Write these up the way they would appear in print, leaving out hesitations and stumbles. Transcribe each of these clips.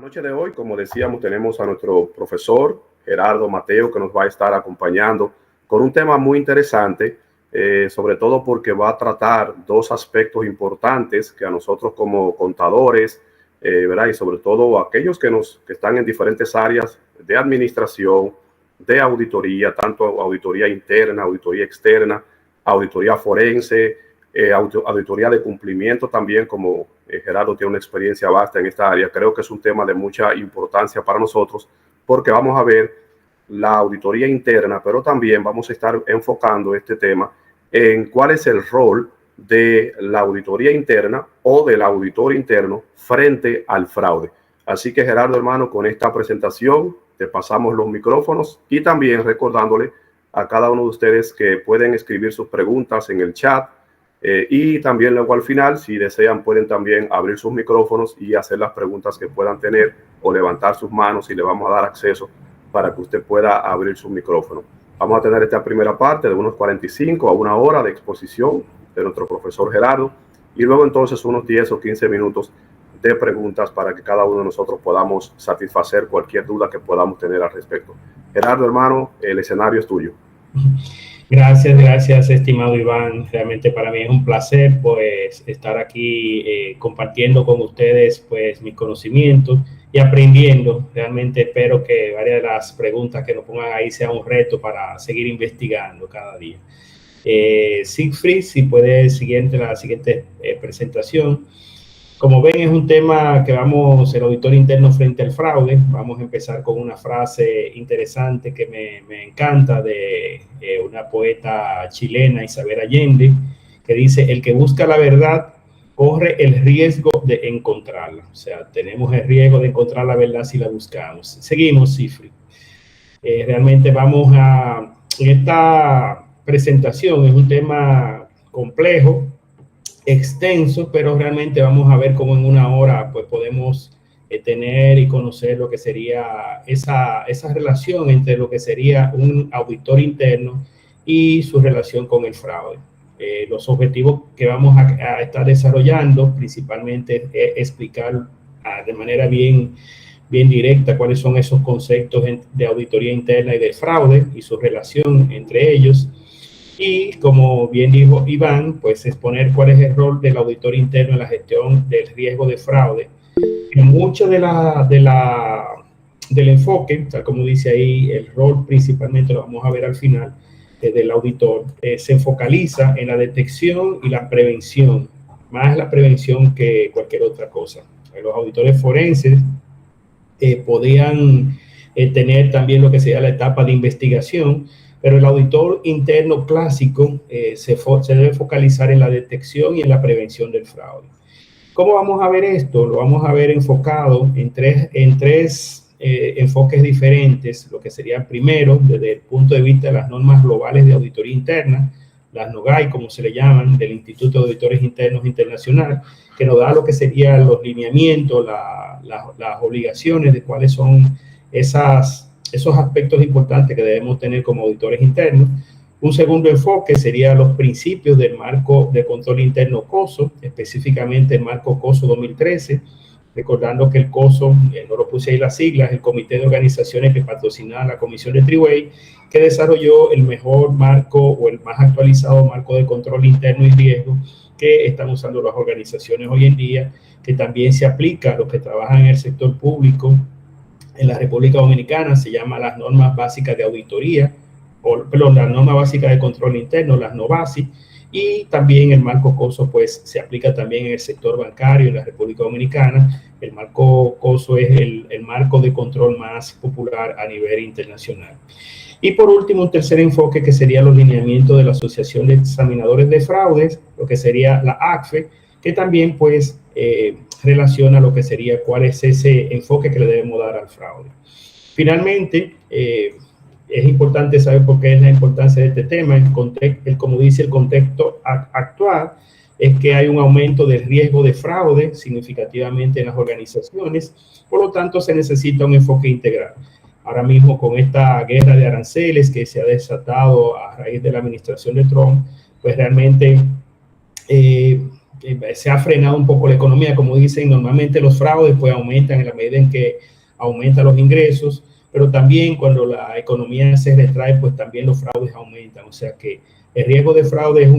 noche de hoy, como decíamos, tenemos a nuestro profesor Gerardo Mateo, que nos va a estar acompañando con un tema muy interesante, sobre todo porque va a tratar dos aspectos importantes que a nosotros como contadores, ¿verdad? Y sobre todo aquellos que están en diferentes áreas de administración, de auditoría, tanto auditoría interna, auditoría externa, auditoría forense, auditoría de cumplimiento también, como Gerardo tiene una experiencia vasta en esta área. Creo que es un tema de mucha importancia para nosotros porque vamos a ver la auditoría interna, pero también vamos a estar enfocando este tema en cuál es el rol de la auditoría interna o del auditor interno frente al fraude. Así que, Gerardo, hermano, con esta presentación te pasamos los micrófonos y también recordándole a cada uno de ustedes que pueden escribir sus preguntas en el chat. Y también luego al final, si desean, pueden también abrir sus micrófonos y hacer las preguntas que puedan tener o levantar sus manos y le vamos a dar acceso para que usted pueda abrir su micrófono. Vamos a tener esta primera parte de unos 45 a una hora de exposición de nuestro profesor Gerardo y luego entonces unos 10 o 15 minutos de preguntas para que cada uno de nosotros podamos satisfacer cualquier duda que podamos tener al respecto. Gerardo, hermano, el escenario es tuyo. Gracias, estimado Iván. Realmente para mí es un placer, pues, estar aquí compartiendo con ustedes, pues, mis conocimientos y aprendiendo. Realmente espero que varias de las preguntas que nos pongan ahí sea un reto para seguir investigando cada día. Siegfried, si puede la siguiente presentación. Como ven, es un tema que el auditor interno frente al fraude. Vamos a empezar con una frase interesante que me encanta de una poeta chilena, Isabel Allende, que dice: el que busca la verdad corre el riesgo de encontrarla. O sea, tenemos el riesgo de encontrar la verdad si la buscamos. Seguimos, Siegfried. Realmente en esta presentación es un tema complejo, extenso, pero realmente vamos a ver cómo en una hora pues podemos tener y conocer lo que sería esa relación entre lo que sería un auditor interno y su relación con el fraude. Los objetivos que vamos a estar desarrollando principalmente es explicar de manera bien directa cuáles son esos conceptos de auditoría interna y de fraude y su relación entre ellos. Y como bien dijo Iván, pues exponer cuál es el rol del auditor interno en la gestión del riesgo de fraude. En mucho del enfoque, tal como dice ahí, el rol principalmente lo vamos a ver al final del auditor, se focaliza en la detección y la prevención, más la prevención que cualquier otra cosa. Los auditores forenses podían tener también lo que sería la etapa de investigación, pero el auditor interno clásico se debe focalizar en la detección y en la prevención del fraude. ¿Cómo vamos a ver esto? Lo vamos a ver enfocado en tres enfoques diferentes, lo que sería primero, desde el punto de vista de las normas globales de auditoría interna, las NOGAI, como se le llaman, del Instituto de Auditores Internos Internacional, que nos da lo que serían los lineamientos, las obligaciones de cuáles son esos aspectos importantes que debemos tener como auditores internos. Un segundo enfoque sería los principios del marco de control interno COSO, específicamente el marco COSO 2013, recordando que el COSO, no lo puse ahí las siglas, el comité de organizaciones que patrocinaba la Comisión de Triway, que desarrolló el mejor marco o el más actualizado marco de control interno y riesgo que están usando las organizaciones hoy en día, que también se aplica a los que trabajan en el sector público en la República Dominicana. Se llama las normas básicas de auditoría, las normas básicas de control interno, las NOBASI, y también el marco COSO pues se aplica también en el sector bancario en la República Dominicana. El marco COSO es el marco de control más popular a nivel internacional. Y por último, un tercer enfoque que sería los lineamientos de la Asociación de Examinadores de Fraudes, lo que sería la ACFE, que también pues relaciona lo que sería cuál es ese enfoque que le debemos dar al fraude. Finalmente, es importante saber por qué es la importancia de este tema. Como dice el contexto actual, es que hay un aumento del riesgo de fraude significativamente en las organizaciones, por lo tanto se necesita un enfoque integral. Ahora mismo con esta guerra de aranceles que se ha desatado a raíz de la administración de Trump, pues realmente se ha frenado un poco la economía. Como dicen, normalmente los fraudes pues aumentan en la medida en que aumentan los ingresos, pero también cuando la economía se retrae, pues también los fraudes aumentan. O sea que el riesgo de fraude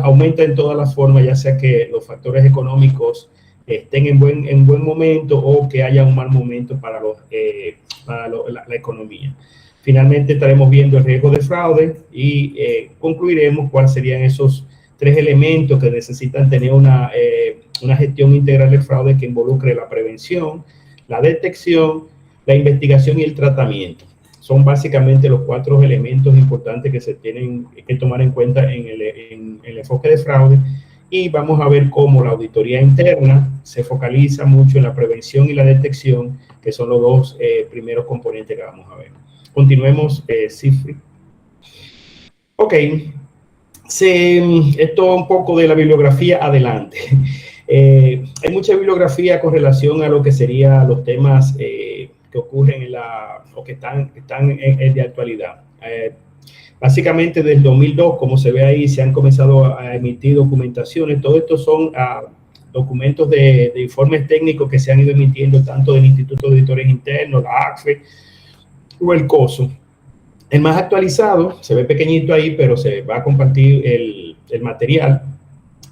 aumenta en todas las formas, ya sea que los factores económicos estén en buen momento o que haya un mal momento para la economía. Finalmente estaremos viendo el riesgo de fraude y concluiremos cuáles serían esos 3 elementos que necesitan tener una gestión integral del fraude que involucre la prevención, la detección, la investigación y el tratamiento. Son básicamente los 4 elementos importantes que se tienen que tomar en cuenta en el enfoque de fraude, y vamos a ver cómo la auditoría interna se focaliza mucho en la prevención y la detección, que son los 2 primeros componentes que vamos a ver. Continuemos, Cifri. Ok, esto un poco de la bibliografía adelante. Hay mucha bibliografía con relación a lo que serían los temas que ocurren o que están de actualidad. Básicamente desde el 2002, como se ve ahí, se han comenzado a emitir documentaciones. Todo esto son documentos de informes técnicos que se han ido emitiendo tanto del Instituto de Auditores Internos, la ACFE o el COSO. El más actualizado, se ve pequeñito ahí, pero se va a compartir el material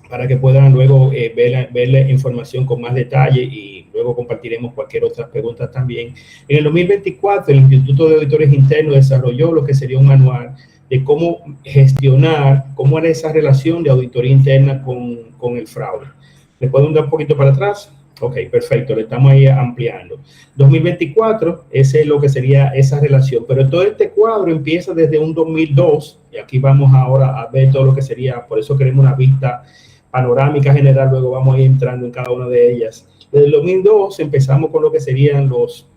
para que puedan luego ver la información con más detalle, y luego compartiremos cualquier otra pregunta también. En el 2024, el Instituto de Auditores Internos desarrolló lo que sería un manual de cómo gestionar, cómo era esa relación de auditoría interna con el fraude. ¿Le puedo dar un poquito para atrás? Ok, perfecto, le estamos ahí ampliando. 2024, ese es lo que sería esa relación, pero todo este cuadro empieza desde un 2002, y aquí vamos ahora a ver todo lo que sería, por eso queremos una vista panorámica general, luego vamos a ir entrando en cada una de ellas. Desde el 2002 empezamos con lo que serían los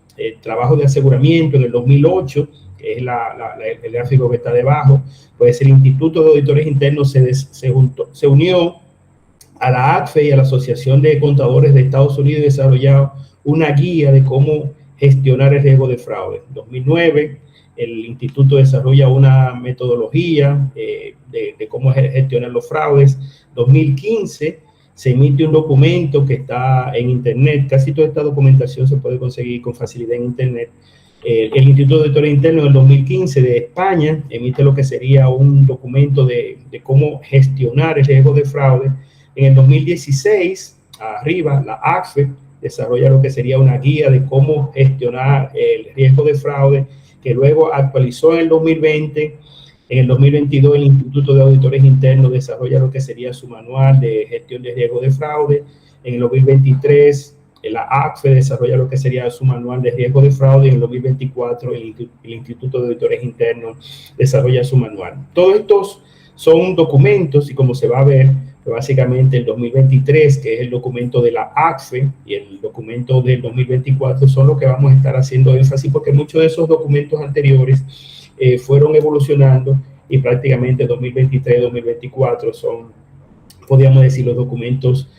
trabajos de aseguramiento. En el 2008, que es el gráfico que está debajo, pues el Instituto de Auditores Internos se unió a la ACFE y a la Asociación de Contadores de Estados Unidos y desarrollado una guía de cómo gestionar el riesgo de fraude. En 2009, el instituto desarrolla una metodología de cómo gestionar los fraudes. 2015, se emite un documento que está en Internet. Casi toda esta documentación se puede conseguir con facilidad en Internet. El Instituto de Auditores Internos en el 2015 de España emite lo que sería un documento de cómo gestionar el riesgo de fraude. En el 2016, arriba, la ACFE desarrolla lo que sería una guía de cómo gestionar el riesgo de fraude, que luego actualizó en el 2020. En el 2022, el Instituto de Auditores Internos desarrolla lo que sería su manual de gestión de riesgo de fraude. En el 2023, la ACFE desarrolla lo que sería su manual de riesgo de fraude. En el 2024, el Instituto de Auditores Internos desarrolla su manual. Todos estos son documentos, y como se va a ver, básicamente el 2023, que es el documento de la ACFE, y el documento del 2024 son los que vamos a estar haciendo énfasis, porque muchos de esos documentos anteriores fueron evolucionando, y prácticamente 2023 y 2024 son, podríamos decir, los documentos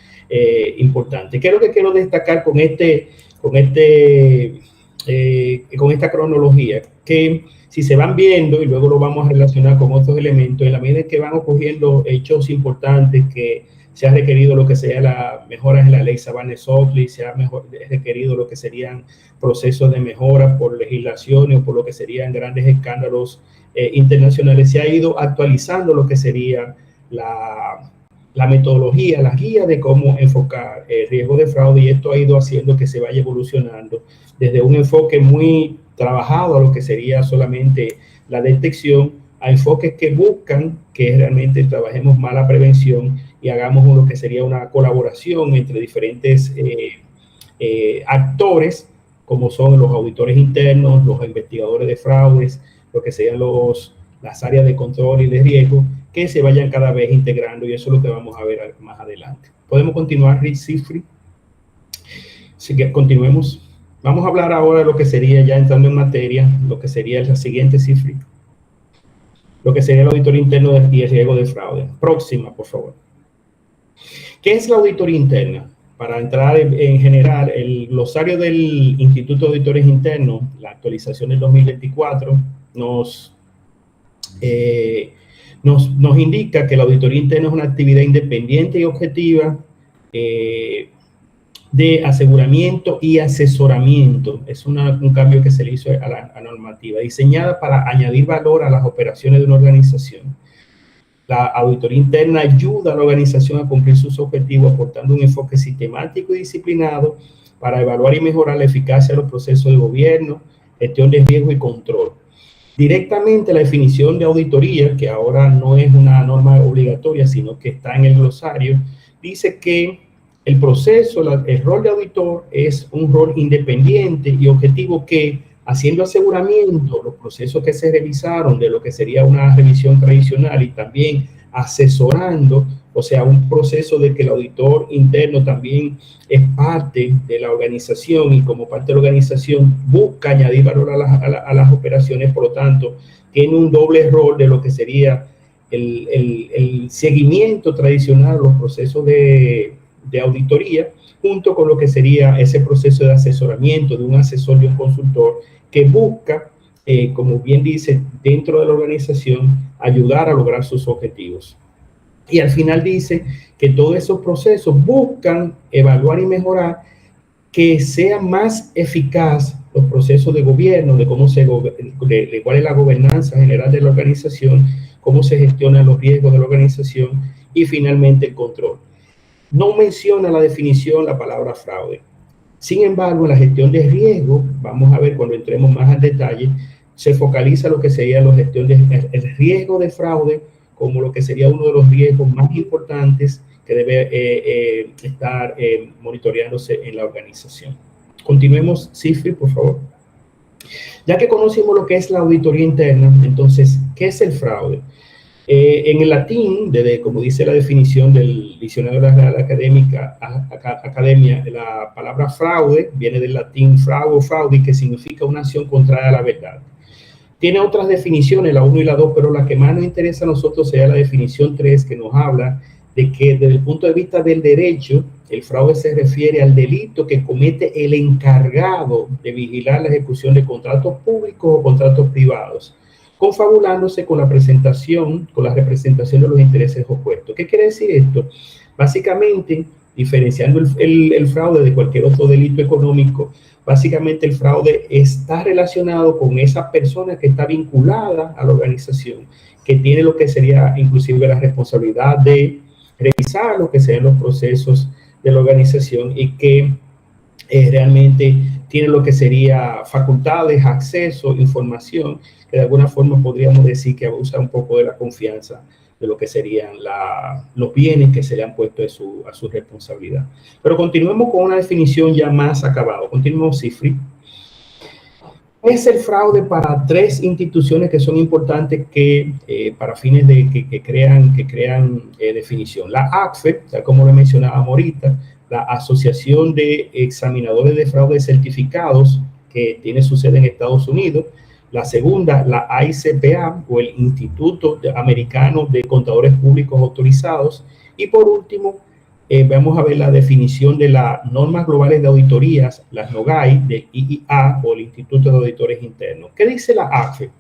importantes. ¿Qué es lo que quiero destacar con esta cronología? Que si se van viendo, y luego lo vamos a relacionar con otros elementos, en la medida en que van ocurriendo hechos importantes, que se ha requerido lo que sea la mejoras en la ley Sarbanes-Oxley, se ha requerido lo que serían procesos de mejora por legislaciones o por lo que serían grandes escándalos internacionales, se ha ido actualizando lo que sería la metodología, la guía de cómo enfocar el riesgo de fraude, y esto ha ido haciendo que se vaya evolucionando desde un enfoque muy trabajado a lo que sería solamente la detección, a enfoques que buscan que realmente trabajemos más la prevención y hagamos lo que sería una colaboración entre diferentes actores, como son los auditores internos, los investigadores de fraudes, lo que serían las áreas de control y de riesgo, que se vayan cada vez integrando, y eso es lo que vamos a ver más adelante. ¿Podemos continuar, Cifri? Así que continuemos. Vamos a hablar ahora de lo que sería, ya entrando en materia, lo que sería la siguiente Cifri, lo que sería el auditor interno y el riesgo de fraude. Próxima, por favor. ¿Qué es la auditoría interna? Para entrar en general, el glosario del Instituto de Auditores Internos, la actualización del 2024, nos nos indica que la auditoría interna es una actividad independiente y objetiva de aseguramiento y asesoramiento. Es un cambio que se le hizo a la normativa, diseñada para añadir valor a las operaciones de una organización. La auditoría interna ayuda a la organización a cumplir sus objetivos, aportando un enfoque sistemático y disciplinado para evaluar y mejorar la eficacia de los procesos de gobierno, gestión de riesgo y control. Directamente la definición de auditoría, que ahora no es una norma obligatoria, sino que está en el glosario, dice que el proceso, el rol de auditor es un rol independiente y objetivo que, haciendo aseguramiento, los procesos que se revisaron de lo que sería una revisión tradicional y también asesorando, o sea, un proceso de que el auditor interno también es parte de la organización y como parte de la organización busca añadir valor a las operaciones, por lo tanto, tiene un doble rol de lo que sería el seguimiento tradicional, los procesos de auditoría, junto con lo que sería ese proceso de asesoramiento de un asesor y un consultor que busca, como bien dice, dentro de la organización, ayudar a lograr sus objetivos. Y al final dice que todos esos procesos buscan evaluar y mejorar que sea más eficaz los procesos de gobierno, de cómo de cuál es la gobernanza general de la organización, cómo se gestionan los riesgos de la organización y finalmente el control. No menciona la definición la palabra fraude. Sin embargo, en la gestión de riesgo, vamos a ver cuando entremos más al detalle, se focaliza lo que sería la gestión el riesgo de fraude como lo que sería uno de los riesgos más importantes que debe estar monitoreándose en la organización. Continuemos, Cifri, por favor. Ya que conocimos lo que es la auditoría interna, entonces, ¿qué es el fraude? En el latín, como dice la definición del diccionario de la Real Academia, la palabra fraude viene del latín fraudo, fraudi, que significa una acción contraria a la verdad. Tiene otras definiciones, la 1 y la 2, pero la que más nos interesa a nosotros sería la definición 3, que nos habla de que desde el punto de vista del derecho, el fraude se refiere al delito que comete el encargado de vigilar la ejecución de contratos públicos o contratos privados, confabulándose con la representación de los intereses opuestos. ¿Qué quiere decir esto? Básicamente, diferenciando el fraude de cualquier otro delito económico, básicamente el fraude está relacionado con esa persona que está vinculada a la organización, que tiene lo que sería inclusive la responsabilidad de revisar lo que sean los procesos de la organización y que realmente tiene lo que sería facultades, acceso, información, que de alguna forma podríamos decir que abusa un poco de la confianza de lo que serían los bienes que se le han puesto a su responsabilidad. Pero continuemos con una definición ya más acabada. Continuemos, Cifri. Es el fraude para 3 instituciones que son importantes para fines de que crean definición. La ACFE, tal como lo mencionábamos ahorita, la Asociación de Examinadores de Fraude Certificados, que tiene su sede en Estados Unidos. La segunda, la AICPA, o el Instituto Americano de Contadores Públicos Autorizados. Y por último, vamos a ver la definición de las normas globales de auditorías, las NOGAI, del IIA, o el Instituto de Auditores Internos. ¿Qué dice la ACFE?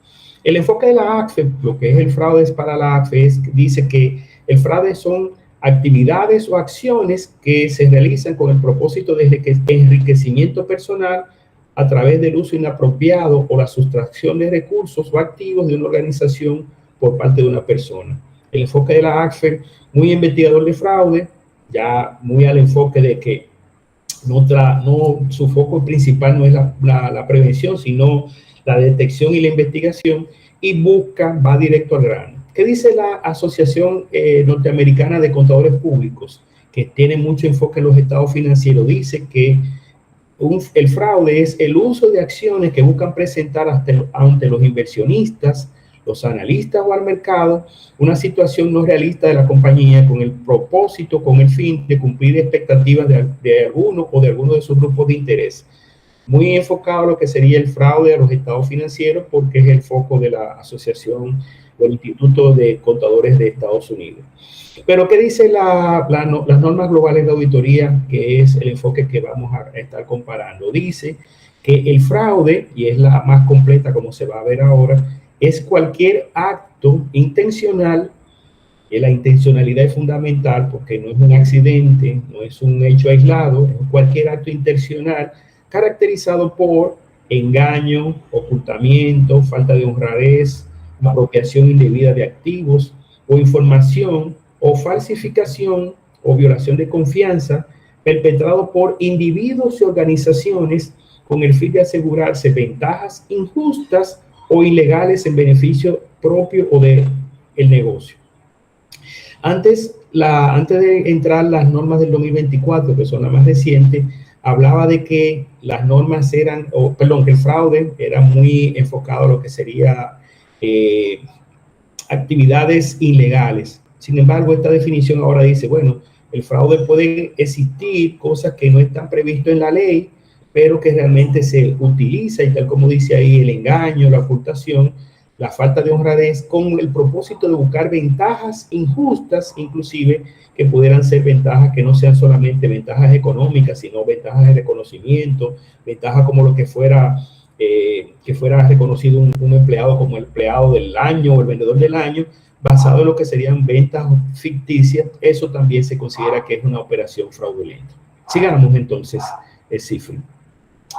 El enfoque de la ACFE, lo que es el fraude para la ACFE, dice que el fraude son actividades o acciones que se realizan con el propósito de enriquecimiento personal a través del uso inapropiado o la sustracción de recursos o activos de una organización por parte de una persona. El enfoque de la ACFE, muy investigador de fraude, ya muy al enfoque de que su foco principal no es la prevención, sino la detección y la investigación, y va directo al grano. ¿Qué dice la Asociación Norteamericana de Contadores Públicos, que tiene mucho enfoque en los estados financieros? Dice que el fraude es el uso de acciones que buscan presentar ante los inversionistas, los analistas o al mercado una situación no realista de la compañía con el propósito, con el fin de cumplir expectativas de alguno o de alguno de sus grupos de interés. Muy enfocado a lo que sería el fraude a los estados financieros, porque es el foco de la Asociación del Instituto de Contadores de Estados Unidos. Pero ¿qué dice las normas globales de auditoría, que es el enfoque que vamos a estar comparando? Dice que el fraude, y es la más completa como se va a ver ahora, es cualquier acto intencional. La intencionalidad es fundamental porque no es un accidente, no es un hecho aislado, es cualquier acto intencional caracterizado por engaño, ocultamiento, falta de honradez, apropiación indebida de activos o información, o falsificación o violación de confianza perpetrado por individuos y organizaciones con el fin de asegurarse ventajas injustas o ilegales en beneficio propio o del negocio. Antes de entrar las normas del 2024, que son las más recientes, hablaba de que las normas que el fraude era muy enfocado a lo que sería actividades ilegales. Sin embargo, esta definición ahora dice, bueno, el fraude puede existir cosas que no están previstas en la ley, pero que realmente se utiliza, y tal como dice ahí, el engaño, la ocultación, la falta de honradez, con el propósito de buscar ventajas injustas, inclusive que pudieran ser ventajas que no sean solamente ventajas económicas, sino ventajas de reconocimiento, ventajas como lo que fuera reconocido un empleado como el empleado del año o el vendedor del año, basado en lo que serían ventas ficticias. Eso también se considera que es una operación fraudulenta. Sigamos entonces, Cifri.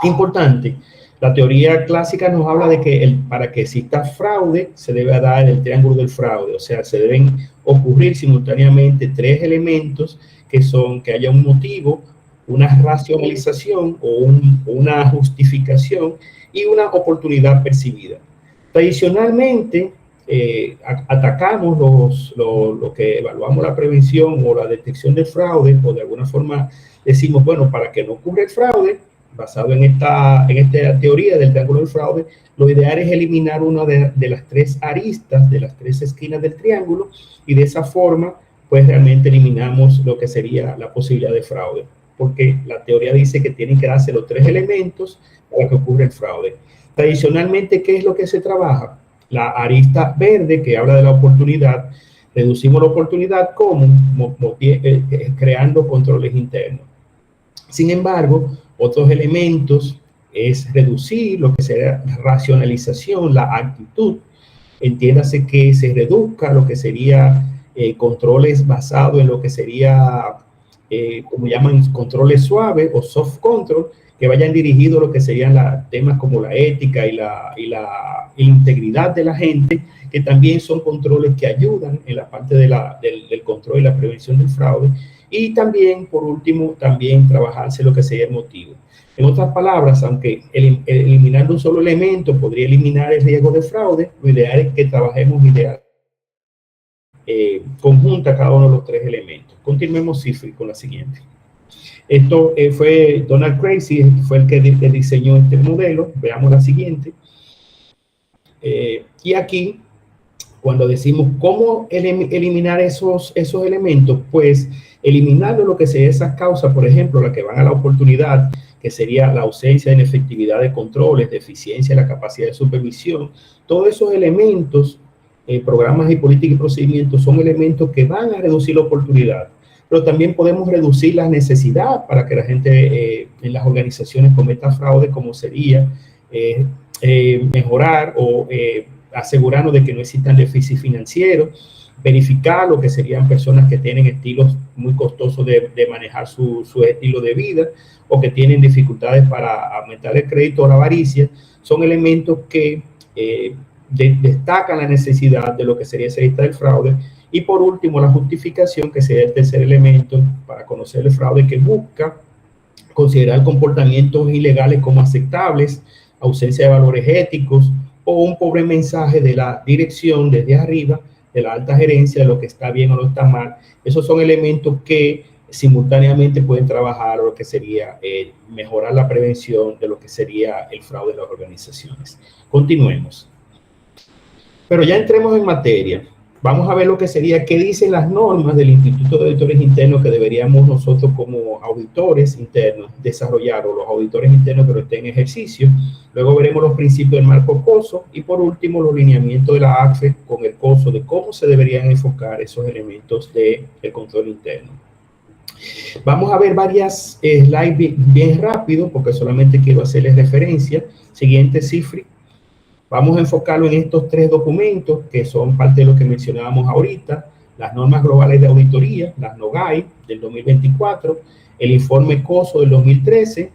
Importante. La teoría clásica nos habla de que para que exista fraude se debe dar el triángulo del fraude, o sea, se deben ocurrir simultáneamente tres elementos que son que haya un motivo, una racionalización o una justificación y una oportunidad percibida. Tradicionalmente, atacamos lo que evaluamos la prevención o la detección del fraude, o de alguna forma decimos, bueno, para que no ocurra el fraude, basado en esta teoría del triángulo del fraude, lo ideal es eliminar una de las tres aristas, de las tres esquinas del triángulo, y de esa forma, pues realmente eliminamos lo que sería la posibilidad de fraude, porque la teoría dice que tienen que darse los tres elementos para que ocurra el fraude. Tradicionalmente, ¿qué es lo que se trabaja? La arista verde, que habla de la oportunidad. Reducimos la oportunidad como creando controles internos. Sin embargo, otros elementos es reducir lo que sería racionalización, la actitud. Entiéndase que se reduzca lo que sería controles basados en lo que sería, como llaman, controles suaves o soft control, que vayan dirigidos a lo que serían temas como la ética y la integridad de la gente, que también son controles que ayudan en la parte del control y la prevención del fraude. Y también, por último, también trabajarse lo que sería el motivo. En otras palabras, aunque eliminando un solo elemento podría eliminar el riesgo de fraude, lo ideal es que trabajemos conjunta cada uno de los tres elementos. Continuemos, Cifri, con la siguiente. Esto fue Donald Crazy, fue el que diseñó este modelo. Veamos la siguiente. Y aquí, cuando decimos cómo eliminar esos elementos, pues eliminando lo que sería esas causas, por ejemplo, las que van a la oportunidad, que sería la ausencia de inefectividad de controles, de eficiencia de la capacidad de supervisión. Todos esos elementos, programas y políticas y procedimientos, son elementos que van a reducir la oportunidad, pero también podemos reducir la necesidad para que la gente en las organizaciones cometa fraude, como sería mejorar o asegurarnos de que no existan déficit financiero, verificar lo que serían personas que tienen estilos muy costosos de manejar su estilo de vida, o que tienen dificultades para aumentar el crédito o la avaricia. Son elementos que destacan la necesidad de lo que sería esa lista del fraude. Y por último, la justificación, que sería el tercer elemento para conocer el fraude, que busca considerar comportamientos ilegales como aceptables, ausencia de valores éticos o un pobre mensaje de la dirección desde arriba, de la alta gerencia, de lo que está bien o no está mal. Esos son elementos que simultáneamente pueden trabajar lo que sería mejorar la prevención de lo que sería el fraude de las organizaciones. Continuemos. Pero ya entremos en materia. Vamos a ver lo que sería, qué dicen las normas del Instituto de Auditores Internos que deberíamos nosotros como auditores internos desarrollar, o los auditores internos que lo estén en ejercicio. Luego veremos los principios del marco COSO y por último los lineamientos de la ACFE con el COSO de cómo se deberían enfocar esos elementos del control interno. Vamos a ver varias slides bien rápido porque solamente quiero hacerles referencia. Siguiente, Cifri. Vamos a enfocarlo en estos 3 documentos que son parte de lo que mencionábamos ahorita: las normas globales de auditoría, las NOGAI del 2024, el informe COSO del 2013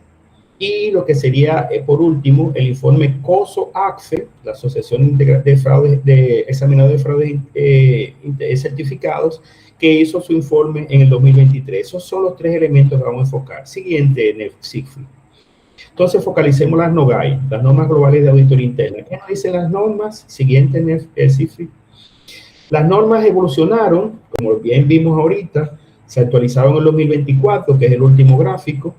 y lo que sería, por último, el informe COSO-ACFE, la Asociación de Fraudes, de Examinadores de Fraudes Certificados, que hizo su informe en el 2023. Esos son los 3 elementos que vamos a enfocar. Siguiente, Siegfried. Entonces, focalicemos las NOGAI, las normas globales de auditoría interna. ¿Qué nos dicen las normas? Siguiente, Siegfried. Las normas evolucionaron, como bien vimos ahorita, se actualizaron en el 2024, que es el último gráfico,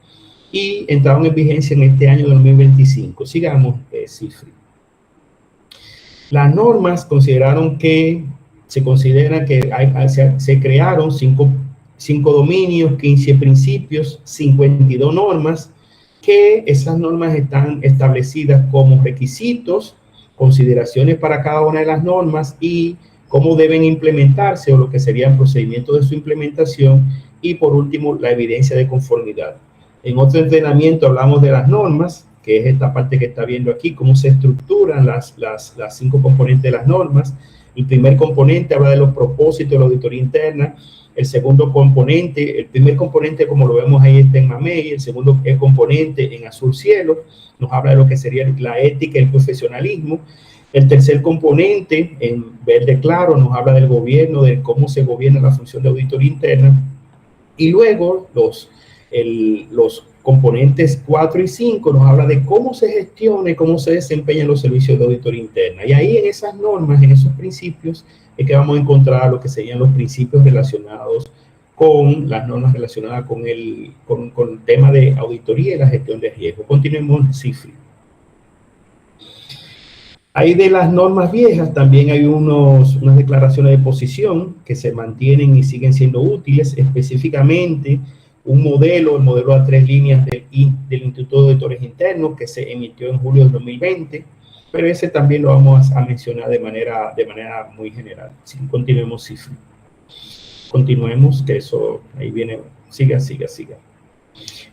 y entraron en vigencia en este año 2025. Sigamos, Siegfried. Las normas se considera que se crearon 5 dominios, 15 principios, 52 normas, que esas normas están establecidas como requisitos, consideraciones para cada una de las normas y cómo deben implementarse o lo que serían procedimientos de su implementación, y por último la evidencia de conformidad. En otro entrenamiento hablamos de las normas, que es esta parte que está viendo aquí, cómo se estructuran las 5 componentes de las normas. El primer componente habla de los propósitos de la auditoría interna. El segundo componente, el primer componente, como lo vemos ahí, está en mamey. El segundo componente, en azul cielo, nos habla de lo que sería la ética y el profesionalismo. El tercer componente, en verde claro, nos habla del gobierno, de cómo se gobierna la función de auditoría interna. Y luego los componentes 4 y 5 nos habla de cómo se gestiona y cómo se desempeñan los servicios de auditoría interna. Y ahí, en esas normas, en esos principios, es que vamos a encontrar lo que serían los principios relacionados con las normas relacionadas con el tema de auditoría y la gestión de riesgo. Continuemos, Siegfried. Ahí, de las normas viejas, también hay unas declaraciones de posición que se mantienen y siguen siendo útiles, específicamente un modelo, el modelo a 3 líneas del Instituto de Auditores Internos, que se emitió en julio del 2020, pero ese también lo vamos a mencionar de manera muy general. Sí, continuemos, Siegfried. Continuemos, que eso, ahí viene, siga.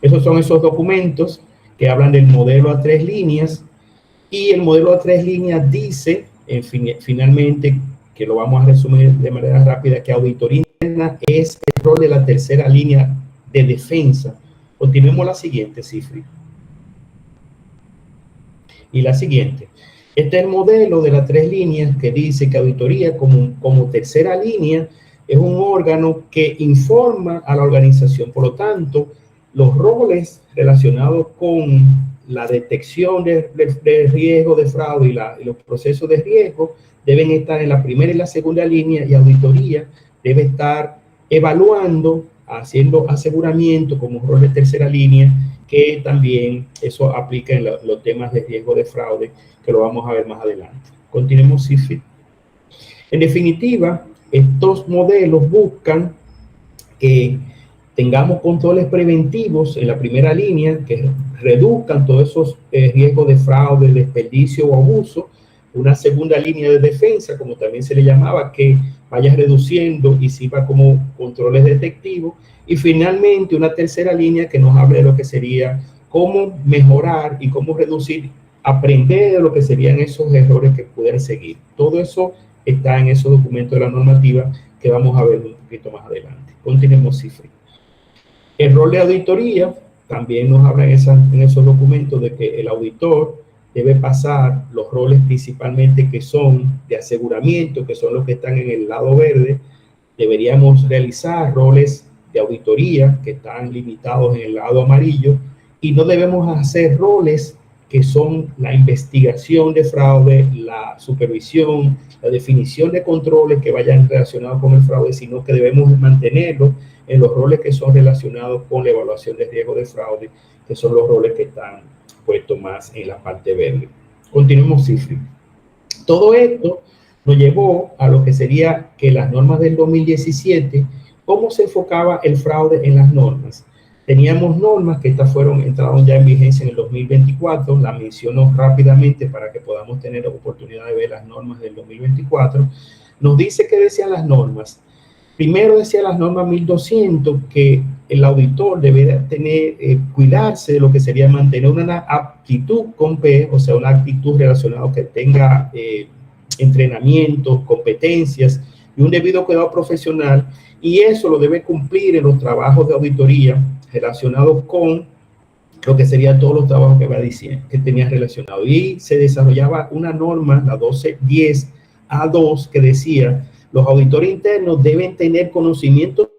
Esos son esos documentos que hablan del modelo a 3 líneas, y el modelo a 3 líneas dice, finalmente, que lo vamos a resumir de manera rápida, que auditoría interna es el rol de la tercera línea de defensa. Continuemos la siguiente, Siegfried. Y la siguiente. Este es el modelo de las 3 líneas que dice que auditoría como tercera línea es un órgano que informa a la organización. Por lo tanto, los roles relacionados con la detección de riesgo de fraude y los procesos de riesgo deben estar en la primera y la segunda línea, y auditoría debe estar evaluando, haciendo aseguramiento como rol de tercera línea, que también eso aplica en los temas de riesgo de fraude, que lo vamos a ver más adelante. Continuemos, Siegfried. En definitiva, estos modelos buscan que tengamos controles preventivos en la primera línea, que reduzcan todos esos riesgos de fraude, desperdicio o abuso. Una segunda línea de defensa, como también se le llamaba, que vaya reduciendo y sirva como controles detectivos. Y finalmente, una tercera línea que nos hable de lo que sería cómo mejorar y cómo reducir, aprender de lo que serían esos errores que pudieran seguir. Todo eso está en esos documentos de la normativa que vamos a ver un poquito más adelante. Continuemos, Siegfried. El rol de auditoría también nos habla en esos documentos de que el auditor debe pasar los roles principalmente que son de aseguramiento, que son los que están en el lado verde. Deberíamos realizar roles de auditoría que están limitados en el lado amarillo, y no debemos hacer roles que son la investigación de fraude, la supervisión, la definición de controles que vayan relacionados con el fraude, sino que debemos mantenerlo en los roles que son relacionados con la evaluación de riesgo de fraude, que son los roles que están puestos más en la parte verde. Continuemos, Siegfried. Todo esto nos llevó a lo que sería que las normas del 2017, ¿cómo se enfocaba el fraude en las normas? Teníamos normas que entraron ya en vigencia en el 2024, la menciono rápidamente para que podamos tener oportunidad de ver las normas del 2024. Nos dice que decían las normas: Primero decía las normas 1200 que el auditor debería tener, cuidarse de lo que sería mantener una aptitud con P, o sea, una actitud relacionada que tenga entrenamientos, competencias y un debido cuidado profesional, y eso lo debe cumplir en los trabajos de auditoría relacionados con lo que serían todos los trabajos que va diciendo, que tenía relacionado. Y se desarrollaba una norma, la 1210 A2, que decía: los auditores internos deben tener conocimiento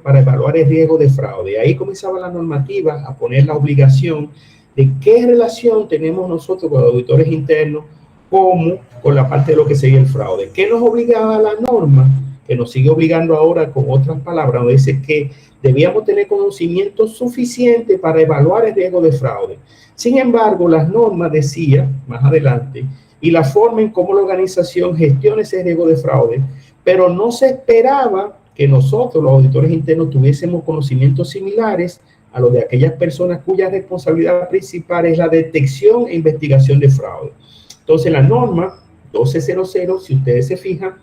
para evaluar el riesgo de fraude. Ahí comenzaba la normativa a poner la obligación de qué relación tenemos nosotros con los auditores internos como con la parte de lo que sería el fraude. ¿Qué nos obligaba la norma? Que nos sigue obligando ahora con otras palabras, nos dice que debíamos tener conocimiento suficiente para evaluar el riesgo de fraude. Sin embargo, las normas decían más adelante, y la forma en cómo la organización gestiona ese riesgo de fraude, pero no se esperaba que nosotros, los auditores internos, tuviésemos conocimientos similares a los de aquellas personas cuya responsabilidad principal es la detección e investigación de fraude. Entonces, la norma 1200, si ustedes se fijan,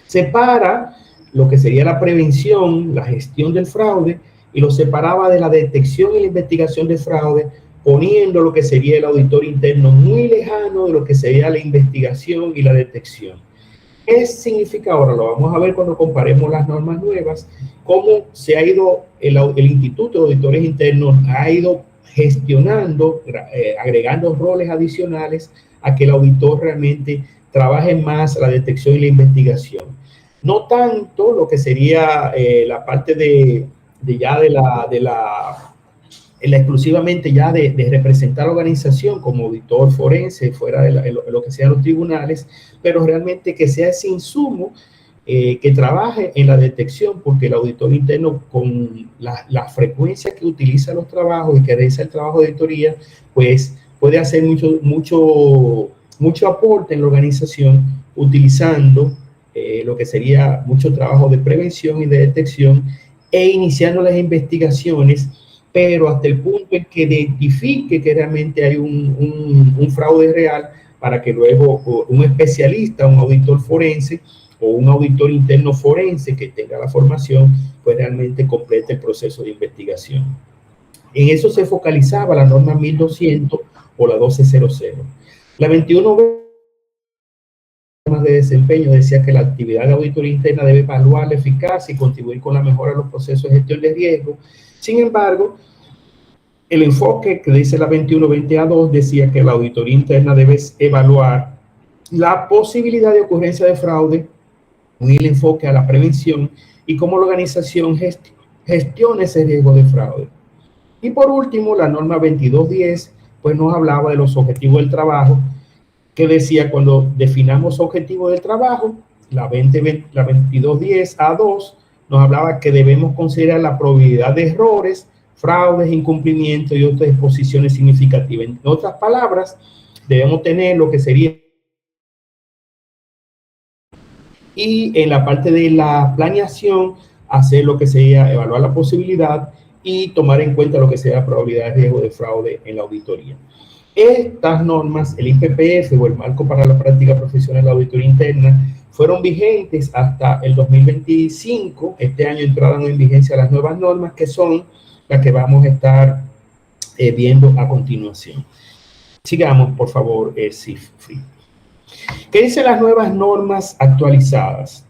separa lo que sería la prevención, la gestión del fraude, y lo separaba de la detección y la investigación de fraude, poniendo lo que sería el auditor interno muy lejano de lo que sería la investigación y la detección. ¿Qué significa ahora? Lo vamos a ver cuando comparemos las normas nuevas, cómo se ha ido el Instituto de Auditores Internos, ha ido gestionando, agregando roles adicionales a que el auditor realmente trabaje más la detección y la investigación. No tanto lo que sería la parte exclusivamente ya de representar la organización como auditor forense fuera de lo que sean los tribunales, pero realmente que sea ese insumo que trabaje en la detección, porque el auditor interno, con la frecuencia que utiliza los trabajos y que realiza el trabajo de auditoría, pues puede hacer mucho aporte en la organización utilizando lo que sería mucho trabajo de prevención y de detección e iniciando las investigaciones, pero hasta el punto en que identifique que realmente hay un fraude real, para que luego un especialista, un auditor forense o un auditor interno forense que tenga la formación, pues realmente complete el proceso de investigación. En eso se focalizaba la norma 1200 o la 1200. La 21 de desempeño decía que la actividad de auditoría interna debe evaluar la eficacia y contribuir con la mejora de los procesos de gestión de riesgo. Sin embargo, el enfoque que dice la 2120A2 decía que la auditoría interna debe evaluar la posibilidad de ocurrencia de fraude, con el enfoque a la prevención y cómo la organización gestiona ese riesgo de fraude. Y por último, la norma 2210 pues nos hablaba de los objetivos del trabajo, que decía: cuando definamos objetivos del trabajo, la 2210 A2 nos hablaba que debemos considerar la probabilidad de errores, fraudes, incumplimientos y otras exposiciones significativas. En otras palabras, debemos tener lo que sería, y en la parte de la planeación, hacer lo que sería evaluar la posibilidad y tomar en cuenta lo que sea la probabilidad de riesgo de fraude en la auditoría. Estas normas, el IPPF o el Marco para la Práctica Profesional de Auditoría Interna, fueron vigentes hasta el 2025. Este año entraron en vigencia las nuevas normas, que son las que vamos a estar viendo a continuación. Sigamos, por favor, Siegfried. ¿Qué dicen las nuevas normas actualizadas?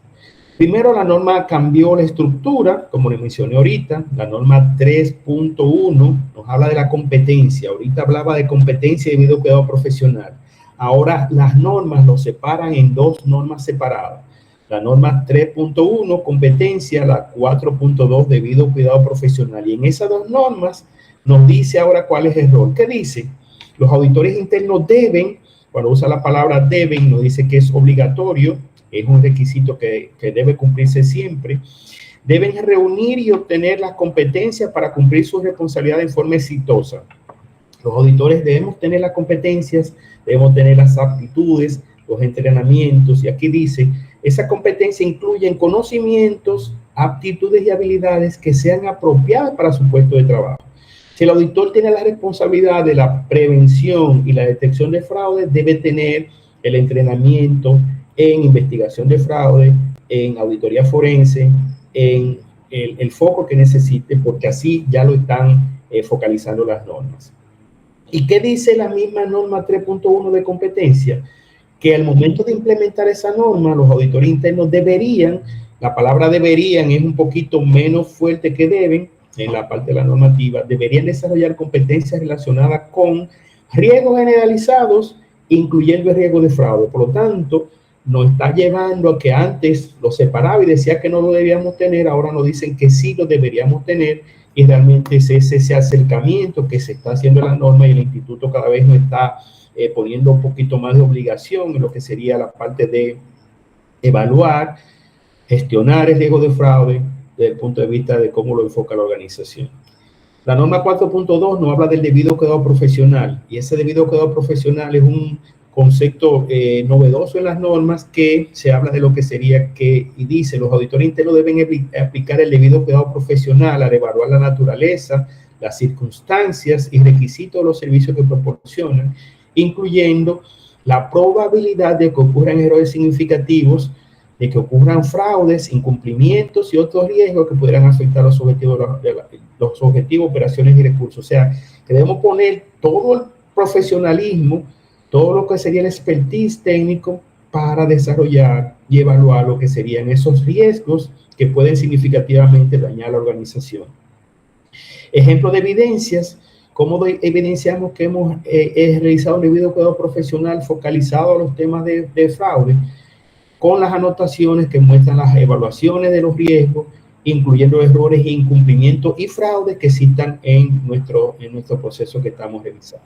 Primero, la norma cambió la estructura, como les mencioné ahorita. La norma 3.1 nos habla de la competencia. Ahorita hablaba de competencia y debido cuidado profesional. Ahora las normas lo separan en dos normas separadas. La norma 3.1, competencia, la 4.2, debido cuidado profesional. Y en esas dos normas nos dice ahora cuál es el rol. ¿Qué dice? Los auditores internos deben, cuando usa la palabra deben, nos dice que es obligatorio, es un requisito que debe cumplirse siempre. Deben reunir y obtener las competencias para cumplir sus responsabilidades de forma exitosa. Los auditores debemos tener las competencias, debemos tener las aptitudes, los entrenamientos, y aquí dice, esa competencia incluye conocimientos, aptitudes y habilidades que sean apropiadas para su puesto de trabajo. Si el auditor tiene la responsabilidad de la prevención y la detección de fraude, debe tener el entrenamiento en investigación de fraude, en auditoría forense, en el foco que necesite, porque así ya lo están focalizando las normas. ¿Y qué dice la misma norma 3.1 de competencia? Que al momento de implementar esa norma, los auditores internos deberían, la palabra deberían es un poquito menos fuerte que deben, en la parte de la normativa, deberían desarrollar competencias relacionadas con riesgos generalizados, incluyendo el riesgo de fraude. Por lo tanto, nos está llevando a que antes lo separaba y decía que no lo debíamos tener, ahora nos dicen que sí lo deberíamos tener, y realmente es ese acercamiento que se está haciendo en la norma, y el instituto cada vez nos está poniendo un poquito más de obligación en lo que sería la parte de evaluar, gestionar el riesgo de fraude desde el punto de vista de cómo lo enfoca la organización. La norma 4.2 nos habla del debido cuidado profesional, y ese debido cuidado profesional es un concepto novedoso en las normas, que se habla de lo que sería que, y dice, los auditores internos deben aplicar el debido cuidado profesional al evaluar la naturaleza, las circunstancias y requisitos de los servicios que proporcionan, incluyendo la probabilidad de que ocurran errores significativos, de que ocurran fraudes, incumplimientos y otros riesgos que pudieran afectar los objetivos, operaciones y recursos. O sea, que debemos poner todo el profesionalismo, todo lo que sería el expertise técnico para desarrollar y evaluar lo que serían esos riesgos que pueden significativamente dañar la organización. Ejemplo de evidencias: ¿cómo evidenciamos que hemos realizado un debido cuidado profesional focalizado a los temas de fraude? Con las anotaciones que muestran las evaluaciones de los riesgos, incluyendo errores, incumplimientos y fraudes que existan en nuestro proceso que estamos revisando.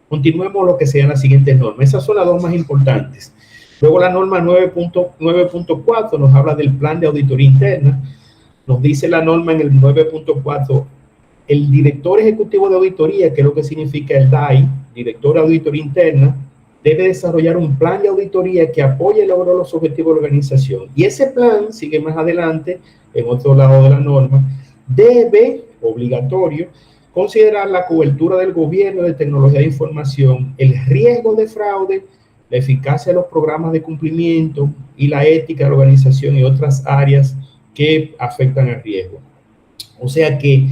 Continuemos lo que sean las siguientes normas. Esas son las dos más importantes. Luego la norma 9.4 nos habla del plan de auditoría interna. Nos dice la norma en el 9.4, el director ejecutivo de auditoría, que es lo que significa el DAI, director de auditoría interna, debe desarrollar un plan de auditoría que apoye el logro de los objetivos de la organización. Y ese plan, sigue más adelante, en otro lado de la norma, debe, obligatorio, considerar la cobertura del gobierno de tecnología de información, el riesgo de fraude, la eficacia de los programas de cumplimiento y la ética de la organización y otras áreas que afectan al riesgo. O sea que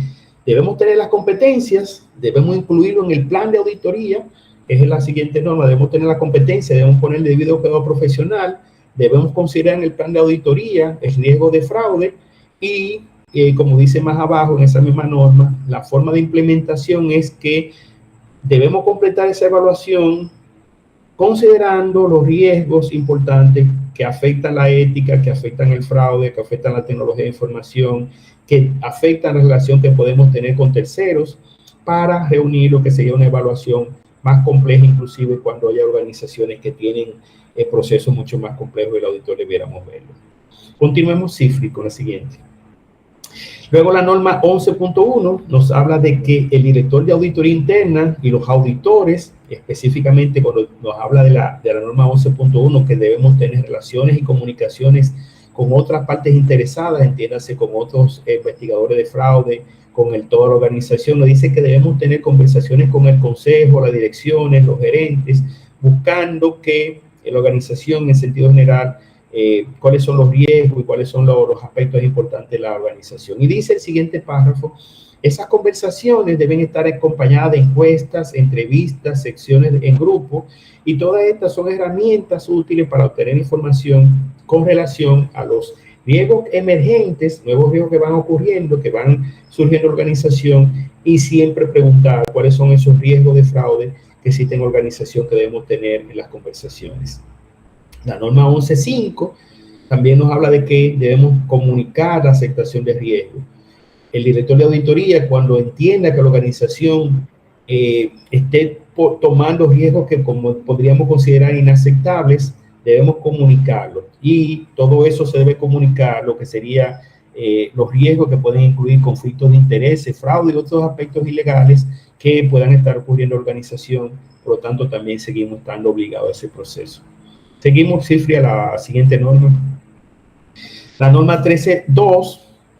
debemos tener las competencias, debemos incluirlo en el plan de auditoría, que es la siguiente norma. Debemos tener la competencia, debemos poner el debido cuidado profesional, debemos considerar en el plan de auditoría el riesgo de fraude y como dice más abajo en esa misma norma, la forma de implementación es que debemos completar esa evaluación considerando los riesgos importantes que afectan la ética, que afectan el fraude, que afectan la tecnología de información, que afectan la relación que podemos tener con terceros, para reunir lo que sería una evaluación más compleja, inclusive cuando haya organizaciones que tienen procesos mucho más complejos, el auditor debiéramos verlo. Continuemos, Cifri, con la siguiente. Luego la norma 11.1 nos habla de que el director de auditoría interna y los auditores, específicamente cuando nos habla de la norma 11.1, que debemos tener relaciones y comunicaciones con otras partes interesadas, entiéndase con otros investigadores de fraude, con toda la organización, nos dice que debemos tener conversaciones con el consejo, las direcciones, los gerentes, buscando que la organización en sentido general cuáles son los riesgos y cuáles son los aspectos importantes de la organización. Y dice el siguiente párrafo: esas conversaciones deben estar acompañadas de encuestas, entrevistas, secciones en grupo, y todas estas son herramientas útiles para obtener información con relación a los riesgos emergentes, nuevos riesgos que van ocurriendo, que van surgiendo en la organización, y siempre preguntar cuáles son esos riesgos de fraude que existen en la organización que debemos tener en las conversaciones. La norma 11.5 también nos habla de que debemos comunicar la aceptación de riesgo. El director de auditoría, cuando entienda que la organización esté tomando riesgos que como podríamos considerar inaceptables, debemos comunicarlo. Y todo eso se debe comunicar, lo que sería los riesgos que pueden incluir conflictos de intereses, fraude y otros aspectos ilegales que puedan estar ocurriendo en la organización. Por lo tanto, también seguimos estando obligados a ese proceso. Seguimos, Cifri, a la siguiente norma. La norma 13.2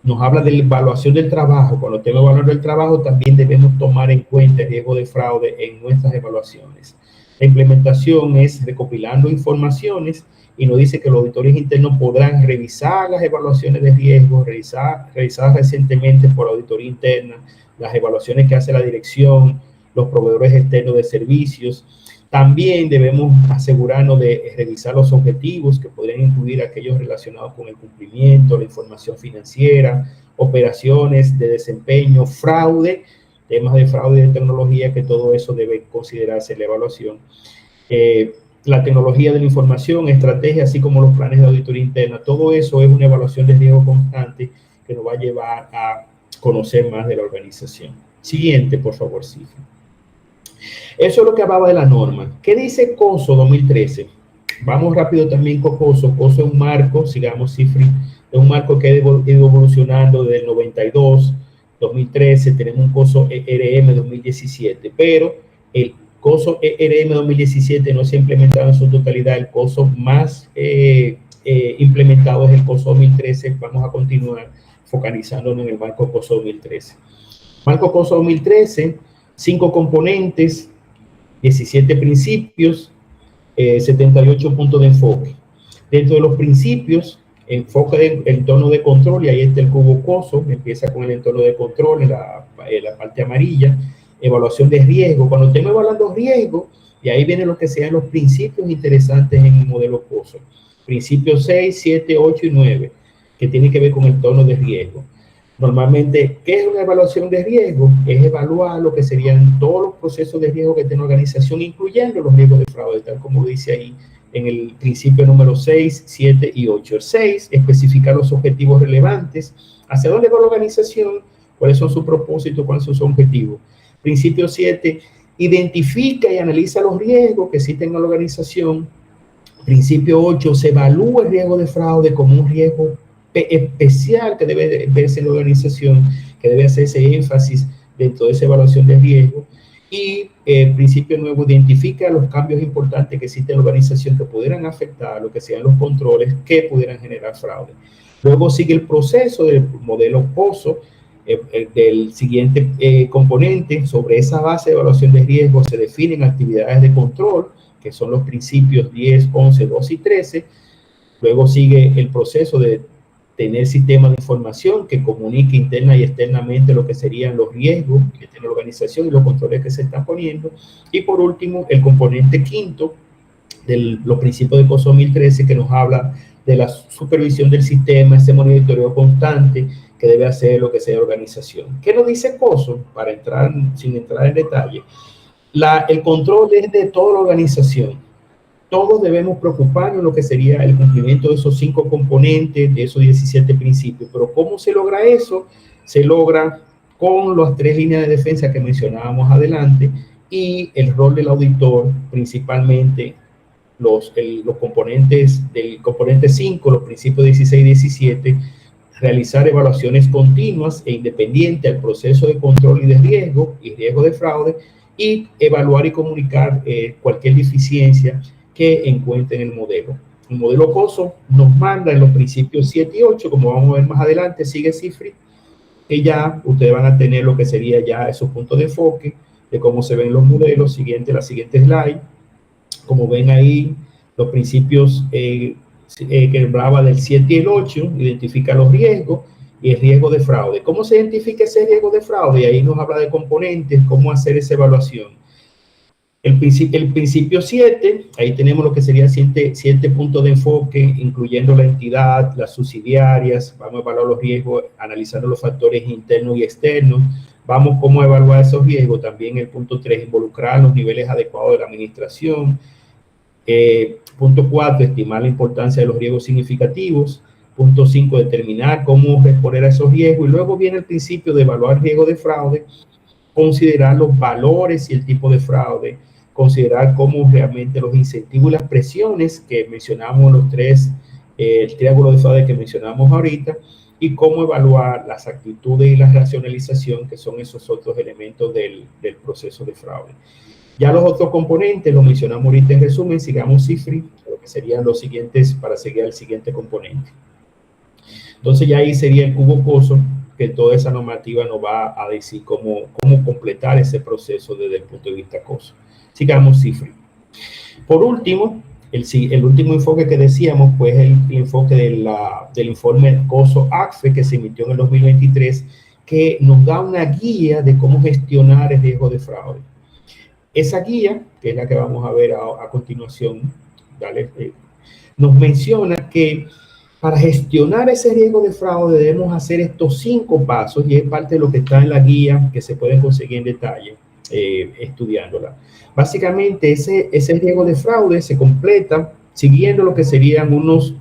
nos habla de la evaluación del trabajo. Cuando tenemos evaluar del trabajo, también debemos tomar en cuenta el riesgo de fraude en nuestras evaluaciones. La implementación es recopilando informaciones y nos dice que los auditores internos podrán revisar las evaluaciones de riesgo, revisadas recientemente por la auditoría interna, las evaluaciones que hace la dirección, los proveedores externos de servicios. También debemos asegurarnos de revisar los objetivos que podrían incluir aquellos relacionados con el cumplimiento, la información financiera, operaciones de desempeño, fraude, temas de fraude y de tecnología, que todo eso debe considerarse en la evaluación. La tecnología de la información, estrategia, así como los planes de auditoría interna, todo eso es una evaluación de riesgo constante que nos va a llevar a conocer más de la organización. Siguiente, por favor, Cifri. Eso es lo que hablaba de la norma. ¿Qué dice COSO 2013? Vamos rápido también con COSO. COSO es un marco, sigamos Cifri, es un marco que ha ido evolucionando desde el 92, 2013, tenemos un COSO ERM 2017, pero el COSO ERM 2017 no se ha implementado en su totalidad. El COSO más implementado es el COSO 2013. Vamos a continuar focalizándonos en el marco COSO 2013. Marco COSO 2013, 5 componentes, 17 principios, 78 puntos de enfoque. Dentro de los principios, enfoque del entorno de control, y ahí está el cubo COSO, empieza con el entorno de control en la parte amarilla. Evaluación de riesgo, cuando estemos evaluando riesgo, y ahí vienen lo que sean los principios interesantes en el modelo COSO. Principios 6, 7, 8 y 9, que tienen que ver con el entorno de riesgo. Normalmente, ¿qué es una evaluación de riesgo? Es evaluar lo que serían todos los procesos de riesgo que tiene la organización, incluyendo los riesgos de fraude, tal como dice ahí en el principio número 6, 7 y 8. El 6, especificar los objetivos relevantes, hacia dónde va la organización, cuáles son sus propósitos, cuáles son sus objetivos. Principio 7, identifica y analiza los riesgos que existen en la organización. Principio 8, se evalúa el riesgo de fraude como un riesgo especial que debe verse en la organización, que debe hacerse énfasis dentro de esa evaluación de riesgo. Y principio 9, identifica los cambios importantes que existen en la organización que pudieran afectar lo que sean los controles que pudieran generar fraude. Luego sigue el proceso del modelo COSO, del siguiente componente. Sobre esa base de evaluación de riesgo se definen actividades de control, que son los principios 10, 11, 12 y 13. Luego sigue el proceso de tener sistemas de información que comunique interna y externamente lo que serían los riesgos que tiene la organización y los controles que se están poniendo. Y por último, el componente quinto de los principios de COSO 2013, que nos habla de la supervisión del sistema, ese monitoreo constante que debe hacer lo que sea organización. ¿Qué nos dice COSO? Para entrar, sin entrar en detalle, el control es de toda la organización. Todos debemos preocuparnos en lo que sería el cumplimiento de esos 5 componentes, de esos 17 principios. Pero ¿cómo se logra eso? Se logra con las 3 líneas de defensa que mencionábamos adelante y el rol del auditor, principalmente los componentes del componente 5, los principios 16 y 17, realizar evaluaciones continuas e independientes al proceso de control y de riesgo de fraude, y evaluar y comunicar cualquier deficiencia que encuentre en el modelo. El modelo COSO nos manda en los principios 7 y 8, como vamos a ver más adelante, sigue Cifri, que ya ustedes van a tener lo que sería ya esos puntos de enfoque de cómo se ven los modelos. La siguiente slide. Como ven ahí, los principios que hablaba del 7 y el 8, identifica los riesgos y el riesgo de fraude. ¿Cómo se identifica ese riesgo de fraude? Y ahí nos habla de componentes, cómo hacer esa evaluación. El principio 7, ahí tenemos lo que serían 7 puntos de enfoque, incluyendo la entidad, las subsidiarias. Vamos a evaluar los riesgos, analizando los factores internos y externos. Vamos cómo evaluar esos riesgos. También el punto 3, involucrar los niveles adecuados de la administración. Punto 4, estimar la importancia de los riesgos significativos. Punto 5, determinar cómo responder a esos riesgos. Y luego viene el principio de evaluar riesgo de fraude, considerar los valores y el tipo de fraude, considerar cómo realmente los incentivos y las presiones que mencionamos, los 3, el triángulo de fraude que mencionamos ahorita, y cómo evaluar las actitudes y la racionalización, que son esos otros elementos del proceso de fraude. Ya los otros componentes los mencionamos ahorita en resumen. Sigamos Cifri, lo que serían los siguientes para seguir al siguiente componente. Entonces ya ahí sería el cubo COSO, que toda esa normativa nos va a decir cómo completar ese proceso desde el punto de vista COSO. Sigamos, Cifri. Por último, el último enfoque que decíamos, pues el enfoque del informe COSO-ACFE que se emitió en el 2023, que nos da una guía de cómo gestionar el riesgo de fraude. Esa guía, que es la que vamos a ver a continuación, nos menciona que para gestionar ese riesgo de fraude debemos hacer estos 5 pasos, y es parte de lo que está en la guía, que se pueden conseguir en detalle estudiándola. Básicamente, ese riesgo de fraude se completa siguiendo lo que serían unos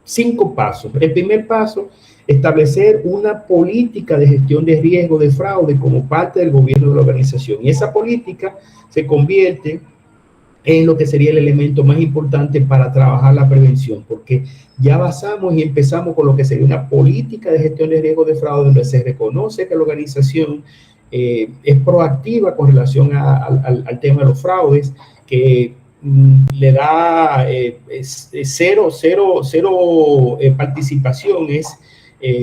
5 pasos. El primer paso, establecer una política de gestión de riesgo de fraude como parte del gobierno de la organización. Y esa política se convierte en lo que sería el elemento más importante para trabajar la prevención, porque ya basamos y empezamos con lo que sería una política de gestión de riesgo de fraude, donde se reconoce que la organización es proactiva con relación al tema de los fraudes, que le da cero participación,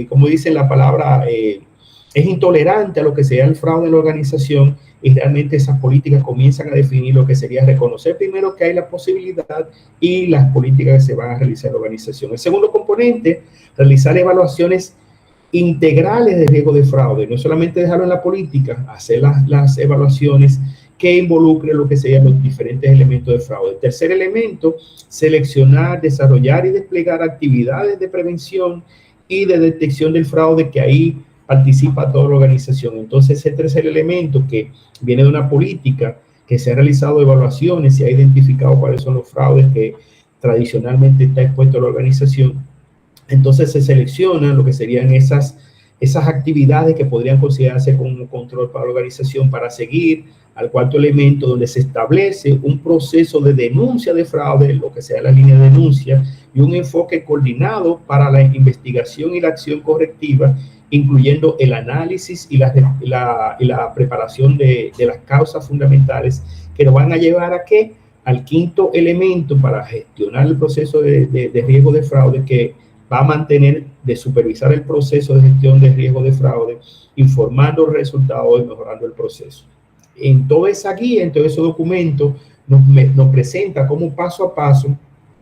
como dice la palabra, es intolerante a lo que sea el fraude en la organización, y realmente esas políticas comienzan a definir lo que sería reconocer primero que hay la posibilidad y las políticas que se van a realizar en la organización. El segundo componente, realizar evaluaciones integrales de riesgo de fraude, no solamente dejarlo en la política, hacer las evaluaciones que involucren lo que serían los diferentes elementos de fraude. El tercer elemento, seleccionar, desarrollar y desplegar actividades de prevención y de detección del fraude, que ahí participa toda la organización. Entonces, ese tercer elemento, que viene de una política, que se ha realizado evaluaciones, se ha identificado cuáles son los fraudes que tradicionalmente está expuesto a la organización. Entonces se seleccionan lo que serían esas actividades que podrían considerarse como un control para la organización, para seguir al cuarto elemento, donde se establece un proceso de denuncia de fraude, lo que sea la línea de denuncia, y un enfoque coordinado para la investigación y la acción correctiva, incluyendo el análisis y la preparación de las causas fundamentales que nos van a llevar a ¿qué? Al quinto elemento para gestionar el proceso de riesgo de fraude, que va a mantener de supervisar el proceso de gestión de riesgo de fraude, informando los resultados y mejorando el proceso. En toda esa guía, en todo ese documento, nos presenta cómo paso a paso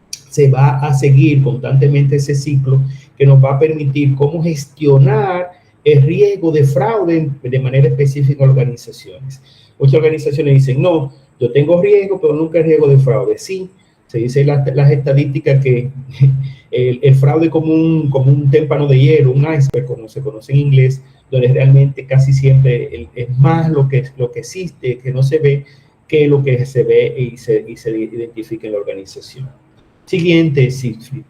se va a seguir constantemente ese ciclo, que nos va a permitir cómo gestionar el riesgo de fraude de manera específica en organizaciones. Muchas organizaciones dicen, no, yo tengo riesgo, pero nunca riesgo de fraude. Sí, se dice las estadísticas que el fraude como un témpano de hielo, un iceberg, como se conoce en inglés, donde realmente casi siempre es más lo que existe, que no se ve, que lo que se ve y se identifica en la organización. Siguiente, Siegfried.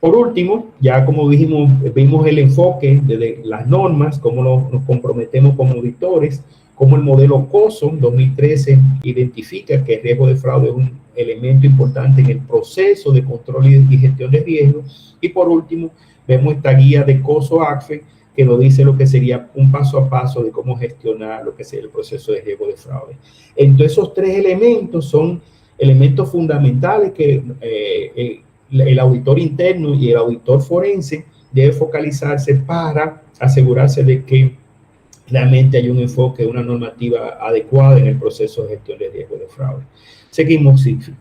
Por último, ya como dijimos, vimos el enfoque de las normas, cómo nos comprometemos como auditores, cómo el modelo COSO 2013 identifica que el riesgo de fraude es un elemento importante en el proceso de control y gestión de riesgo. Y por último, vemos esta guía de COSO-ACFE, que nos dice lo que sería un paso a paso de cómo gestionar lo que sería el proceso de riesgo de fraude. Entonces, esos 3 elementos son elementos fundamentales que el auditor interno y el auditor forense debe focalizarse para asegurarse de que realmente hay un enfoque, una normativa adecuada en el proceso de gestión de riesgo de fraude. Seguimos, Siegfried.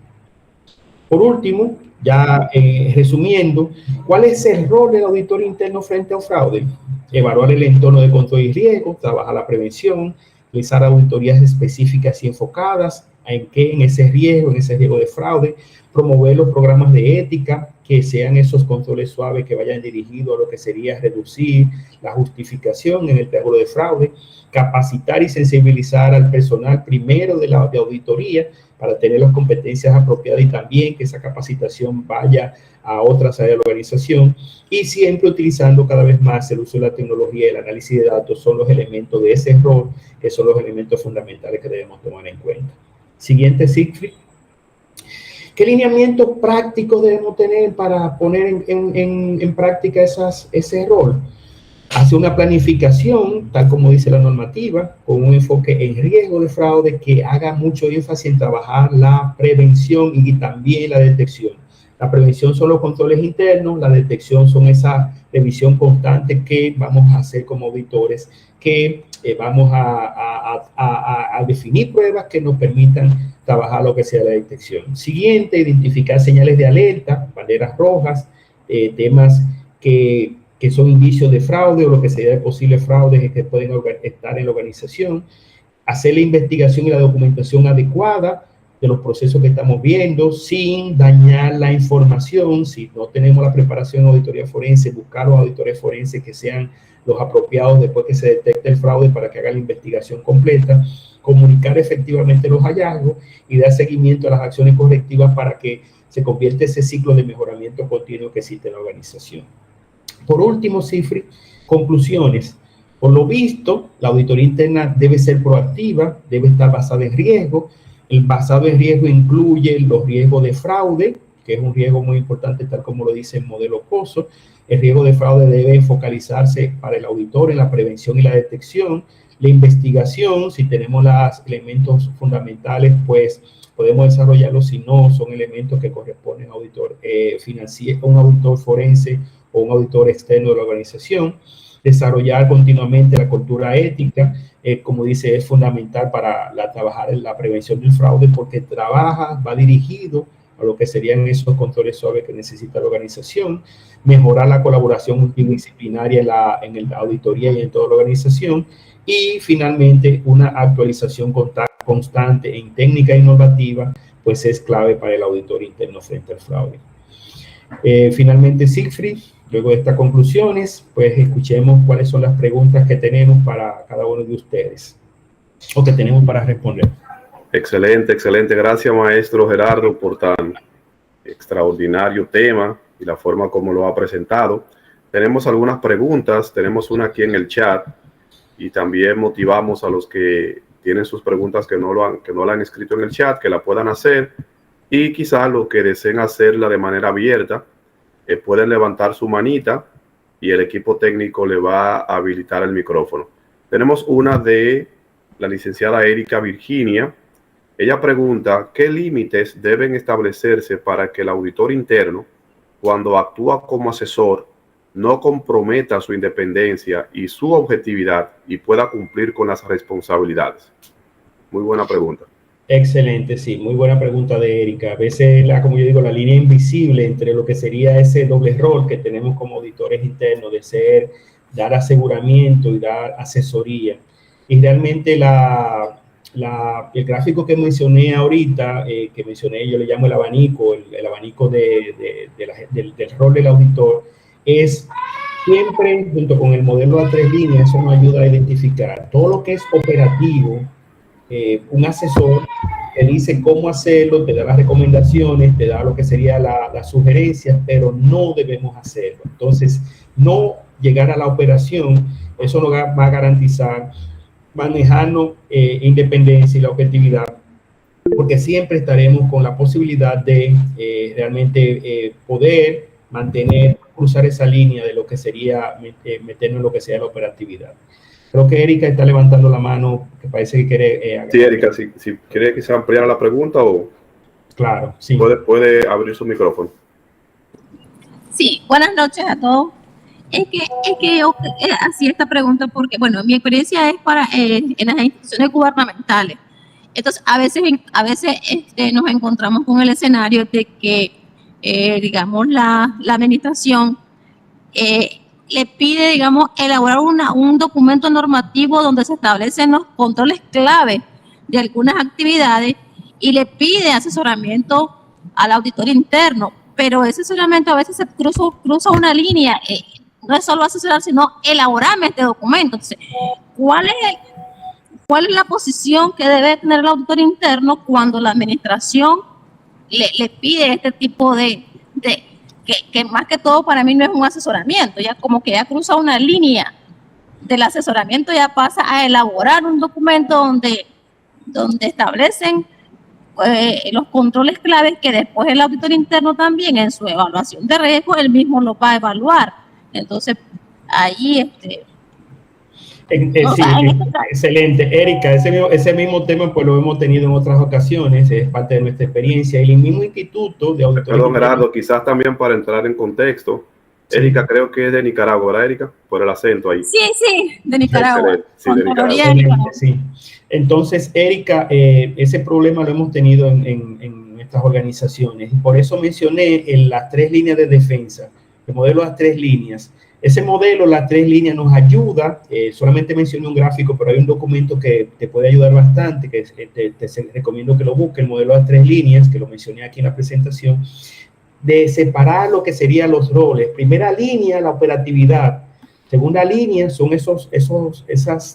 Por último, ya resumiendo, ¿cuál es el rol del auditor interno frente a un fraude? Evaluar el entorno de control y riesgo, trabajar la prevención, realizar auditorías específicas y enfocadas en ese riesgo de fraude, promover los programas de ética, que sean esos controles suaves que vayan dirigidos a lo que sería reducir la justificación en el triángulo de fraude, capacitar y sensibilizar al personal primero de auditoría para tener las competencias apropiadas, y también que esa capacitación vaya a otras áreas de la organización, y siempre utilizando cada vez más el uso de la tecnología y el análisis de datos son los elementos de ese rol, que son los elementos fundamentales que debemos tomar en cuenta. Siguiente, Siegfried. ¿Qué lineamientos prácticos debemos tener para poner en práctica ese rol? Hace una planificación, tal como dice la normativa, con un enfoque en riesgo de fraude, que haga mucho énfasis en trabajar la prevención y también la detección. La prevención son los controles internos, la detección son esa revisión constante que vamos a hacer como auditores, que vamos a definir pruebas que nos permitan trabajar lo que sea la detección. Siguiente, identificar señales de alerta, banderas rojas, temas que son indicios de fraude o lo que sería de posibles fraudes que pueden estar en la organización. Hacer la investigación y la documentación adecuada de los procesos que estamos viendo, sin dañar la información. Si no tenemos la preparación de auditoría forense, buscar los auditores forenses que sean los apropiados después que se detecte el fraude para que hagan la investigación completa, comunicar efectivamente los hallazgos y dar seguimiento a las acciones correctivas para que se convierta ese ciclo de mejoramiento continuo que existe en la organización. Por último, Cifri, conclusiones. Por lo visto, la auditoría interna debe ser proactiva, debe estar basada en riesgo. El basado en riesgo incluye los riesgos de fraude, que es un riesgo muy importante, tal como lo dice el modelo POSO. El riesgo de fraude debe focalizarse para el auditor en la prevención y la detección. La investigación, si tenemos los elementos fundamentales, pues podemos desarrollarlos. Si no, son elementos que corresponden a un auditor financiero, un auditor forense o un auditor externo de la organización. Desarrollar continuamente la cultura ética, como dice, es fundamental para trabajar en la prevención del fraude, porque va dirigido a lo que serían esos controles suaves que necesita la organización. Mejorar la colaboración multidisciplinaria en la auditoría y en toda la organización. Y finalmente, una actualización constante en técnica innovativa, pues es clave para el auditor interno frente al fraude. Finalmente, Siegfried, luego de estas conclusiones, pues escuchemos cuáles son las preguntas que tenemos para cada uno de ustedes o que tenemos para responder. Excelente, excelente. Gracias, maestro Gerardo, por tan extraordinario tema y la forma como lo ha presentado. Tenemos algunas preguntas, tenemos una aquí en el chat y también motivamos a los que tienen sus preguntas que no la han escrito en el chat, que la puedan hacer, y quizás los que deseen hacerla de manera abierta, pueden levantar su manita y el equipo técnico le va a habilitar el micrófono. Tenemos una de la licenciada Erika Virginia. Ella pregunta, ¿qué límites deben establecerse para que el auditor interno, cuando actúa como asesor, no comprometa su independencia y su objetividad y pueda cumplir con las responsabilidades? Muy buena pregunta. Excelente, sí, muy buena pregunta de Erika. A veces, como yo digo, la línea invisible entre lo que sería ese doble rol que tenemos como auditores internos de dar aseguramiento y dar asesoría. Y realmente el gráfico que mencioné ahorita, yo le llamo el abanico, el abanico del rol del auditor, es siempre, junto con el modelo a 3 líneas, eso nos ayuda a identificar todo lo que es operativo. Un asesor te dice cómo hacerlo, te da las recomendaciones, te da lo que sería las sugerencias, pero no debemos hacerlo. Entonces, no llegar a la operación, eso nos va a garantizar manejarnos independencia y la objetividad, porque siempre estaremos con la posibilidad de realmente poder cruzar esa línea de lo que sería meternos en lo que sea la operatividad. Creo que Erika está levantando la mano, que parece que quiere... sí, Erika, si quiere que se ampliara la pregunta o... Claro, sí. Puede abrir su micrófono. Sí, buenas noches a todos. Es que yo hacía esta pregunta porque, bueno, mi experiencia es en las instituciones gubernamentales. Entonces, a veces nos encontramos con el escenario de que, digamos, la administración le pide, digamos, elaborar un documento normativo donde se establecen los controles clave de algunas actividades y le pide asesoramiento al auditor interno, pero ese asesoramiento a veces se cruza una línea, no es solo asesorar, sino elaborarme este documento. Entonces, ¿cuál es la posición que debe tener el auditor interno cuando la administración le pide este tipo que más que todo para mí no es un asesoramiento, ya como que ya cruza una línea del asesoramiento, ya pasa a elaborar un documento donde establecen los controles claves que después el auditor interno también en su evaluación de riesgo, él mismo lo va a evaluar. Entonces, allí Sí, excelente. Erika, ese mismo tema pues lo hemos tenido en otras ocasiones, es parte de nuestra experiencia. El mismo instituto de auditoría. Perdón, Gerardo, quizás también para entrar en contexto, sí. Erika creo que es de Nicaragua, ¿verdad, Erika? Por el acento ahí. Sí, de Nicaragua. Sí, de Nicaragua. Excelente, sí. Entonces, Erika, ese problema lo hemos tenido en nuestras organizaciones. Y por eso mencioné en las 3 líneas de defensa, el modelo de las 3 líneas. Ese modelo, las 3 líneas, nos ayuda, solamente mencioné un gráfico, pero hay un documento que te puede ayudar bastante, que te recomiendo que lo busques, el modelo de las 3 líneas, que lo mencioné aquí en la presentación, de separar lo que serían los roles. Primera línea, la operatividad. Segunda línea son esos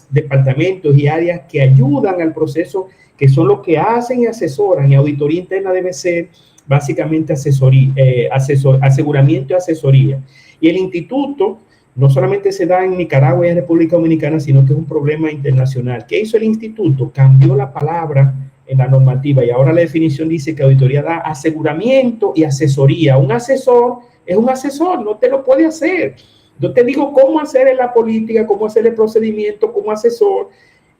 departamentos y áreas que ayudan al proceso, que son los que hacen y asesoran, y auditoría interna debe ser básicamente aseguramiento y asesoría. Y el instituto no solamente se da en Nicaragua y en República Dominicana, sino que es un problema internacional. ¿Qué hizo el instituto? Cambió la palabra en la normativa y ahora la definición dice que auditoría da aseguramiento y asesoría. Un asesor es un asesor, no te lo puede hacer. Yo te digo cómo hacer en la política, cómo hacer el procedimiento como asesor.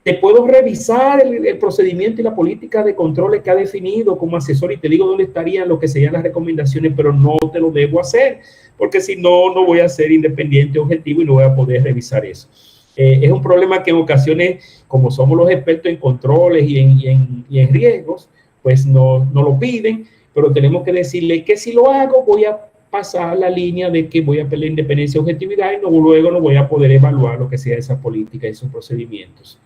Te puedo revisar el procedimiento y la política de controles que ha definido como asesor y te digo dónde estarían lo que serían las recomendaciones, pero no te lo debo hacer, porque si no, no voy a ser independiente, objetivo y no voy a poder revisar eso. Es un problema que en ocasiones, como somos los expertos en controles y en riesgos, pues no lo piden, pero tenemos que decirle que si lo hago voy a pasar la línea de que voy a perder independencia y objetividad y luego no voy a poder evaluar lo que sea esa política y esos procedimientos.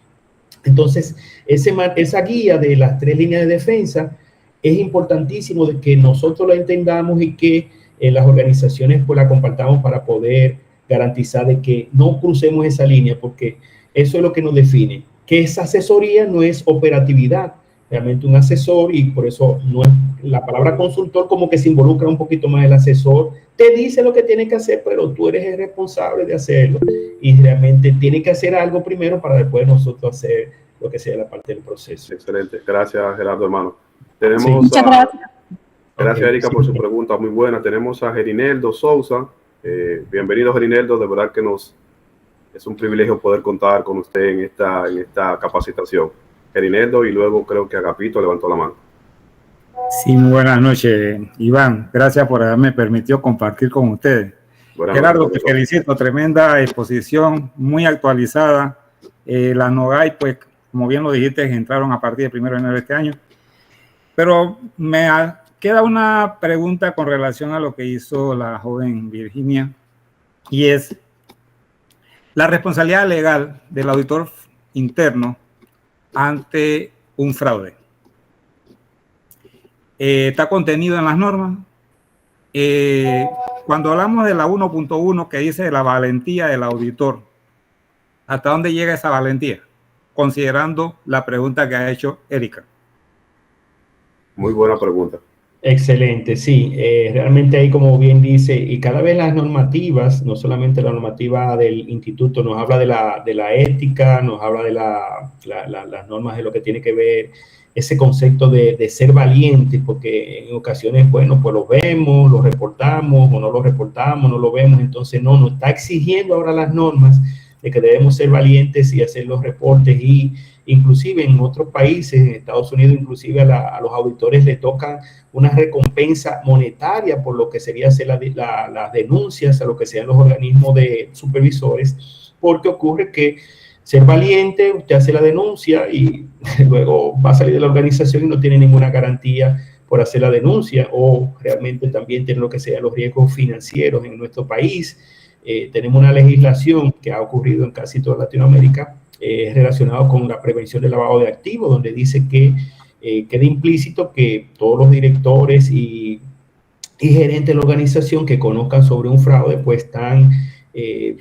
Entonces, esa guía de las 3 líneas de defensa es importantísimo de que nosotros la entendamos y que las organizaciones pues la compartamos para poder garantizar de que no crucemos esa línea, porque eso es lo que nos define, que esa asesoría no es operatividad, realmente un asesor, y por eso no es, la palabra consultor como que se involucra un poquito más el asesor, te dice lo que tiene que hacer, pero tú eres el responsable de hacerlo y realmente tiene que hacer algo primero para después nosotros hacer lo que sea la parte del proceso. Excelente, gracias Gerardo, hermano. Tenemos sí, muchas gracias. Gracias, Erika, por su pregunta muy buena. Tenemos a Gerineldo Sousa. Bienvenido, Gerineldo, de verdad que es un privilegio poder contar con usted en esta capacitación. Gerineldo, y luego creo que Agapito levantó la mano. Sí, muy buenas noches, Iván. Gracias por haberme permitido compartir con ustedes. Gerardo, te felicito, tremenda exposición, muy actualizada. Las NOGAI, pues, como bien lo dijiste, entraron a partir del 1 de enero de este año. Pero me queda una pregunta con relación a lo que hizo la joven Virginia, y es la responsabilidad legal del auditor interno ante un fraude. Está contenido en las normas. Cuando hablamos de la 1.1 que dice la valentía del auditor, ¿hasta dónde llega esa valentía? Considerando la pregunta que ha hecho Erika. Muy buena pregunta. Excelente, sí. Realmente ahí, como bien dice, y cada vez las normativas, no solamente la normativa del instituto, nos habla de la ética, nos habla de las normas de lo que tiene que ver ese concepto de ser valiente, porque en ocasiones, bueno, pues lo vemos, lo reportamos o no lo reportamos, no lo vemos, entonces nos está exigiendo ahora las normas de que debemos ser valientes y hacer los reportes, y inclusive en otros países, en Estados Unidos, inclusive a los auditores les toca una recompensa monetaria por lo que sería hacer las denuncias a lo que sean los organismos de supervisores, porque ocurre que ser valiente, usted hace la denuncia y luego va a salir de la organización y no tiene ninguna garantía por hacer la denuncia, o realmente también tiene lo que sean los riesgos financieros en nuestro país. Tenemos una legislación que ha ocurrido en casi toda Latinoamérica relacionado con la prevención del lavado de activos, donde dice que queda implícito que todos los directores y gerentes de la organización que conozcan sobre un fraude, pues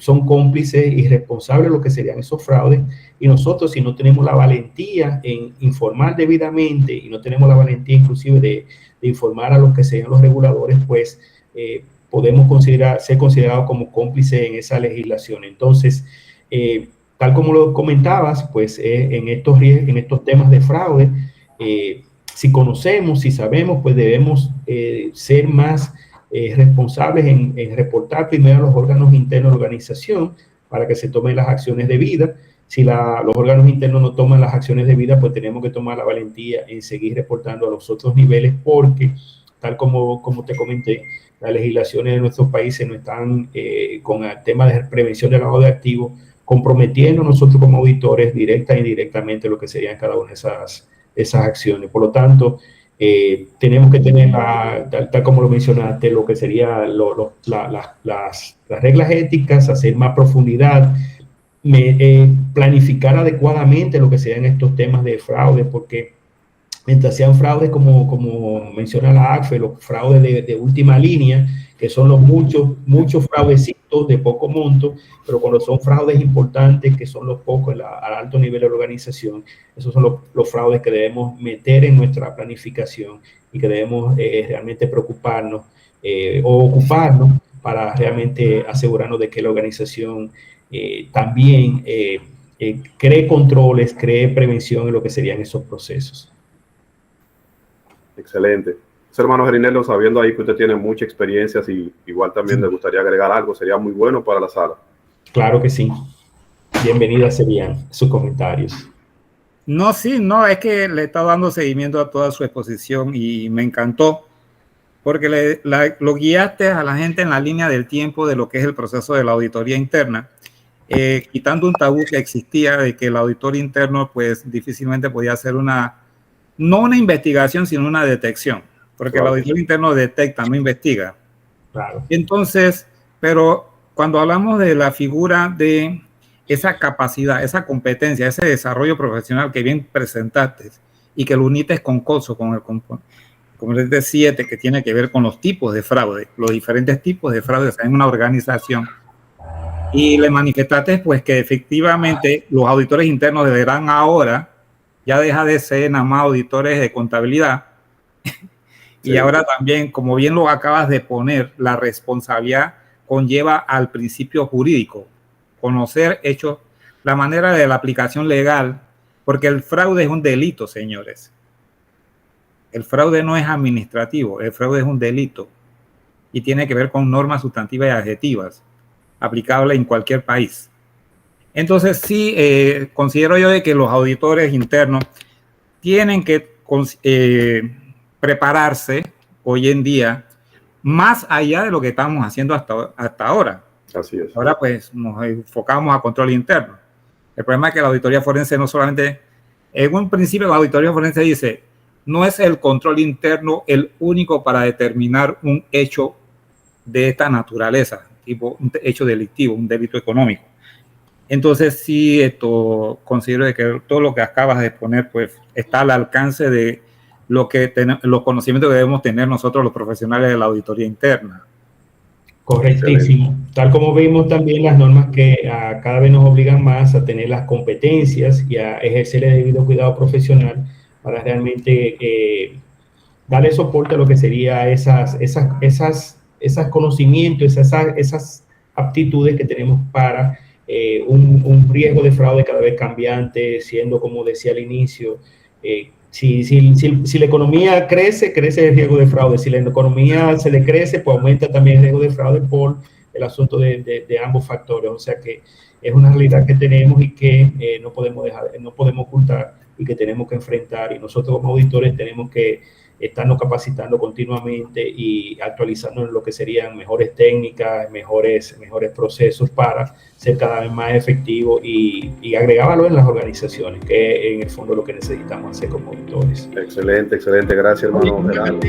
son cómplices y responsables de lo que serían esos fraudes. Y nosotros, si no tenemos la valentía en informar debidamente y no tenemos la valentía inclusive de informar a los que sean los reguladores, pues podemos ser considerados como cómplices en esa legislación. Entonces, tal como lo comentabas, pues en estos temas de fraude, si conocemos, si sabemos, pues debemos ser más responsables en reportar primero a los órganos internos de la organización para que se tomen las acciones debidas, si los órganos internos no toman las acciones debidas, pues tenemos que tomar la valentía en seguir reportando a los otros niveles, porque, tal como te comenté, las legislaciones de nuestros países no están con el tema de prevención del lavado de activos, comprometiendo nosotros como auditores directa e indirectamente lo que serían cada una de esas acciones. Por lo tanto, tenemos que tener, tal como lo mencionaste, lo que serían las reglas éticas, hacer más profundidad, planificar adecuadamente lo que sean estos temas de fraude, porque mientras sean fraudes como menciona la ACFE, los fraudes de última línea, que son los muchos fraudecitos de poco monto, pero cuando son fraudes importantes, que son los pocos al alto nivel de la organización, esos son los fraudes que debemos meter en nuestra planificación y que debemos realmente preocuparnos o ocuparnos para realmente asegurarnos de que la organización también cree controles, cree prevención en lo que serían esos procesos. Excelente. Hermano Gerineldo, sabiendo ahí que usted tiene mucha experiencia, si igual también le gustaría agregar algo, sería muy bueno para la sala. Claro que sí. Bienvenida serían sus comentarios. No, sí, no, es que le he estado dando seguimiento a toda su exposición y me encantó, porque lo guiaste a la gente en la línea del tiempo de lo que es el proceso de la auditoría interna, quitando un tabú que existía de que el auditor interno pues difícilmente podía hacer no una investigación, sino una detección, porque claro, el auditor interno detecta, no investiga. Claro. Entonces, pero cuando hablamos de la figura de esa capacidad, esa competencia, ese desarrollo profesional que bien presentaste y que lo unites con COSO, con el componente 7, que tiene que ver con los tipos de fraude, los diferentes tipos de fraude en una organización, y le manifestaste pues que efectivamente los auditores internos deberán ahora ya deja de ser nada más auditores de contabilidad. Y sí, ahora también, como bien lo acabas de poner, la responsabilidad conlleva al principio jurídico, conocer hechos, la manera de la aplicación legal, porque el fraude es un delito, señores. El fraude no es administrativo, el fraude es un delito y tiene que ver con normas sustantivas y adjetivas aplicables en cualquier país. Entonces sí, considero yo de que los auditores internos tienen que prepararse hoy en día más allá de lo que estamos haciendo hasta ahora. Así es. Ahora pues nos enfocamos a control interno. El problema es que la auditoría forense no solamente, en un principio la auditoría forense dice, no es el control interno el único para determinar un hecho de esta naturaleza, tipo un hecho delictivo, un delito económico. Entonces sí, considero que todo lo que acabas de exponer pues está al alcance de los conocimientos que debemos tener nosotros los profesionales de la auditoría interna. Correctísimo. Excelente. Tal como vimos también las normas que cada vez nos obligan más a tener las competencias y a ejercer el debido cuidado profesional para realmente darle soporte a lo que sería esas conocimientos, esas aptitudes que tenemos para un riesgo de fraude cada vez cambiante, siendo, como decía al inicio, si la economía crece el riesgo de fraude. Si la economía se decrece, pues aumenta también el riesgo de fraude por el asunto de ambos factores. O sea que es una realidad que tenemos y que no podemos ocultar y que tenemos que enfrentar. Y nosotros como auditores tenemos que estarnos capacitando continuamente y actualizando en lo que serían mejores técnicas, mejores procesos para ser cada vez más efectivos y agregar valor en las organizaciones, que en el fondo es lo que necesitamos hacer como auditores. Excelente, excelente. Gracias, hermano Gerardo.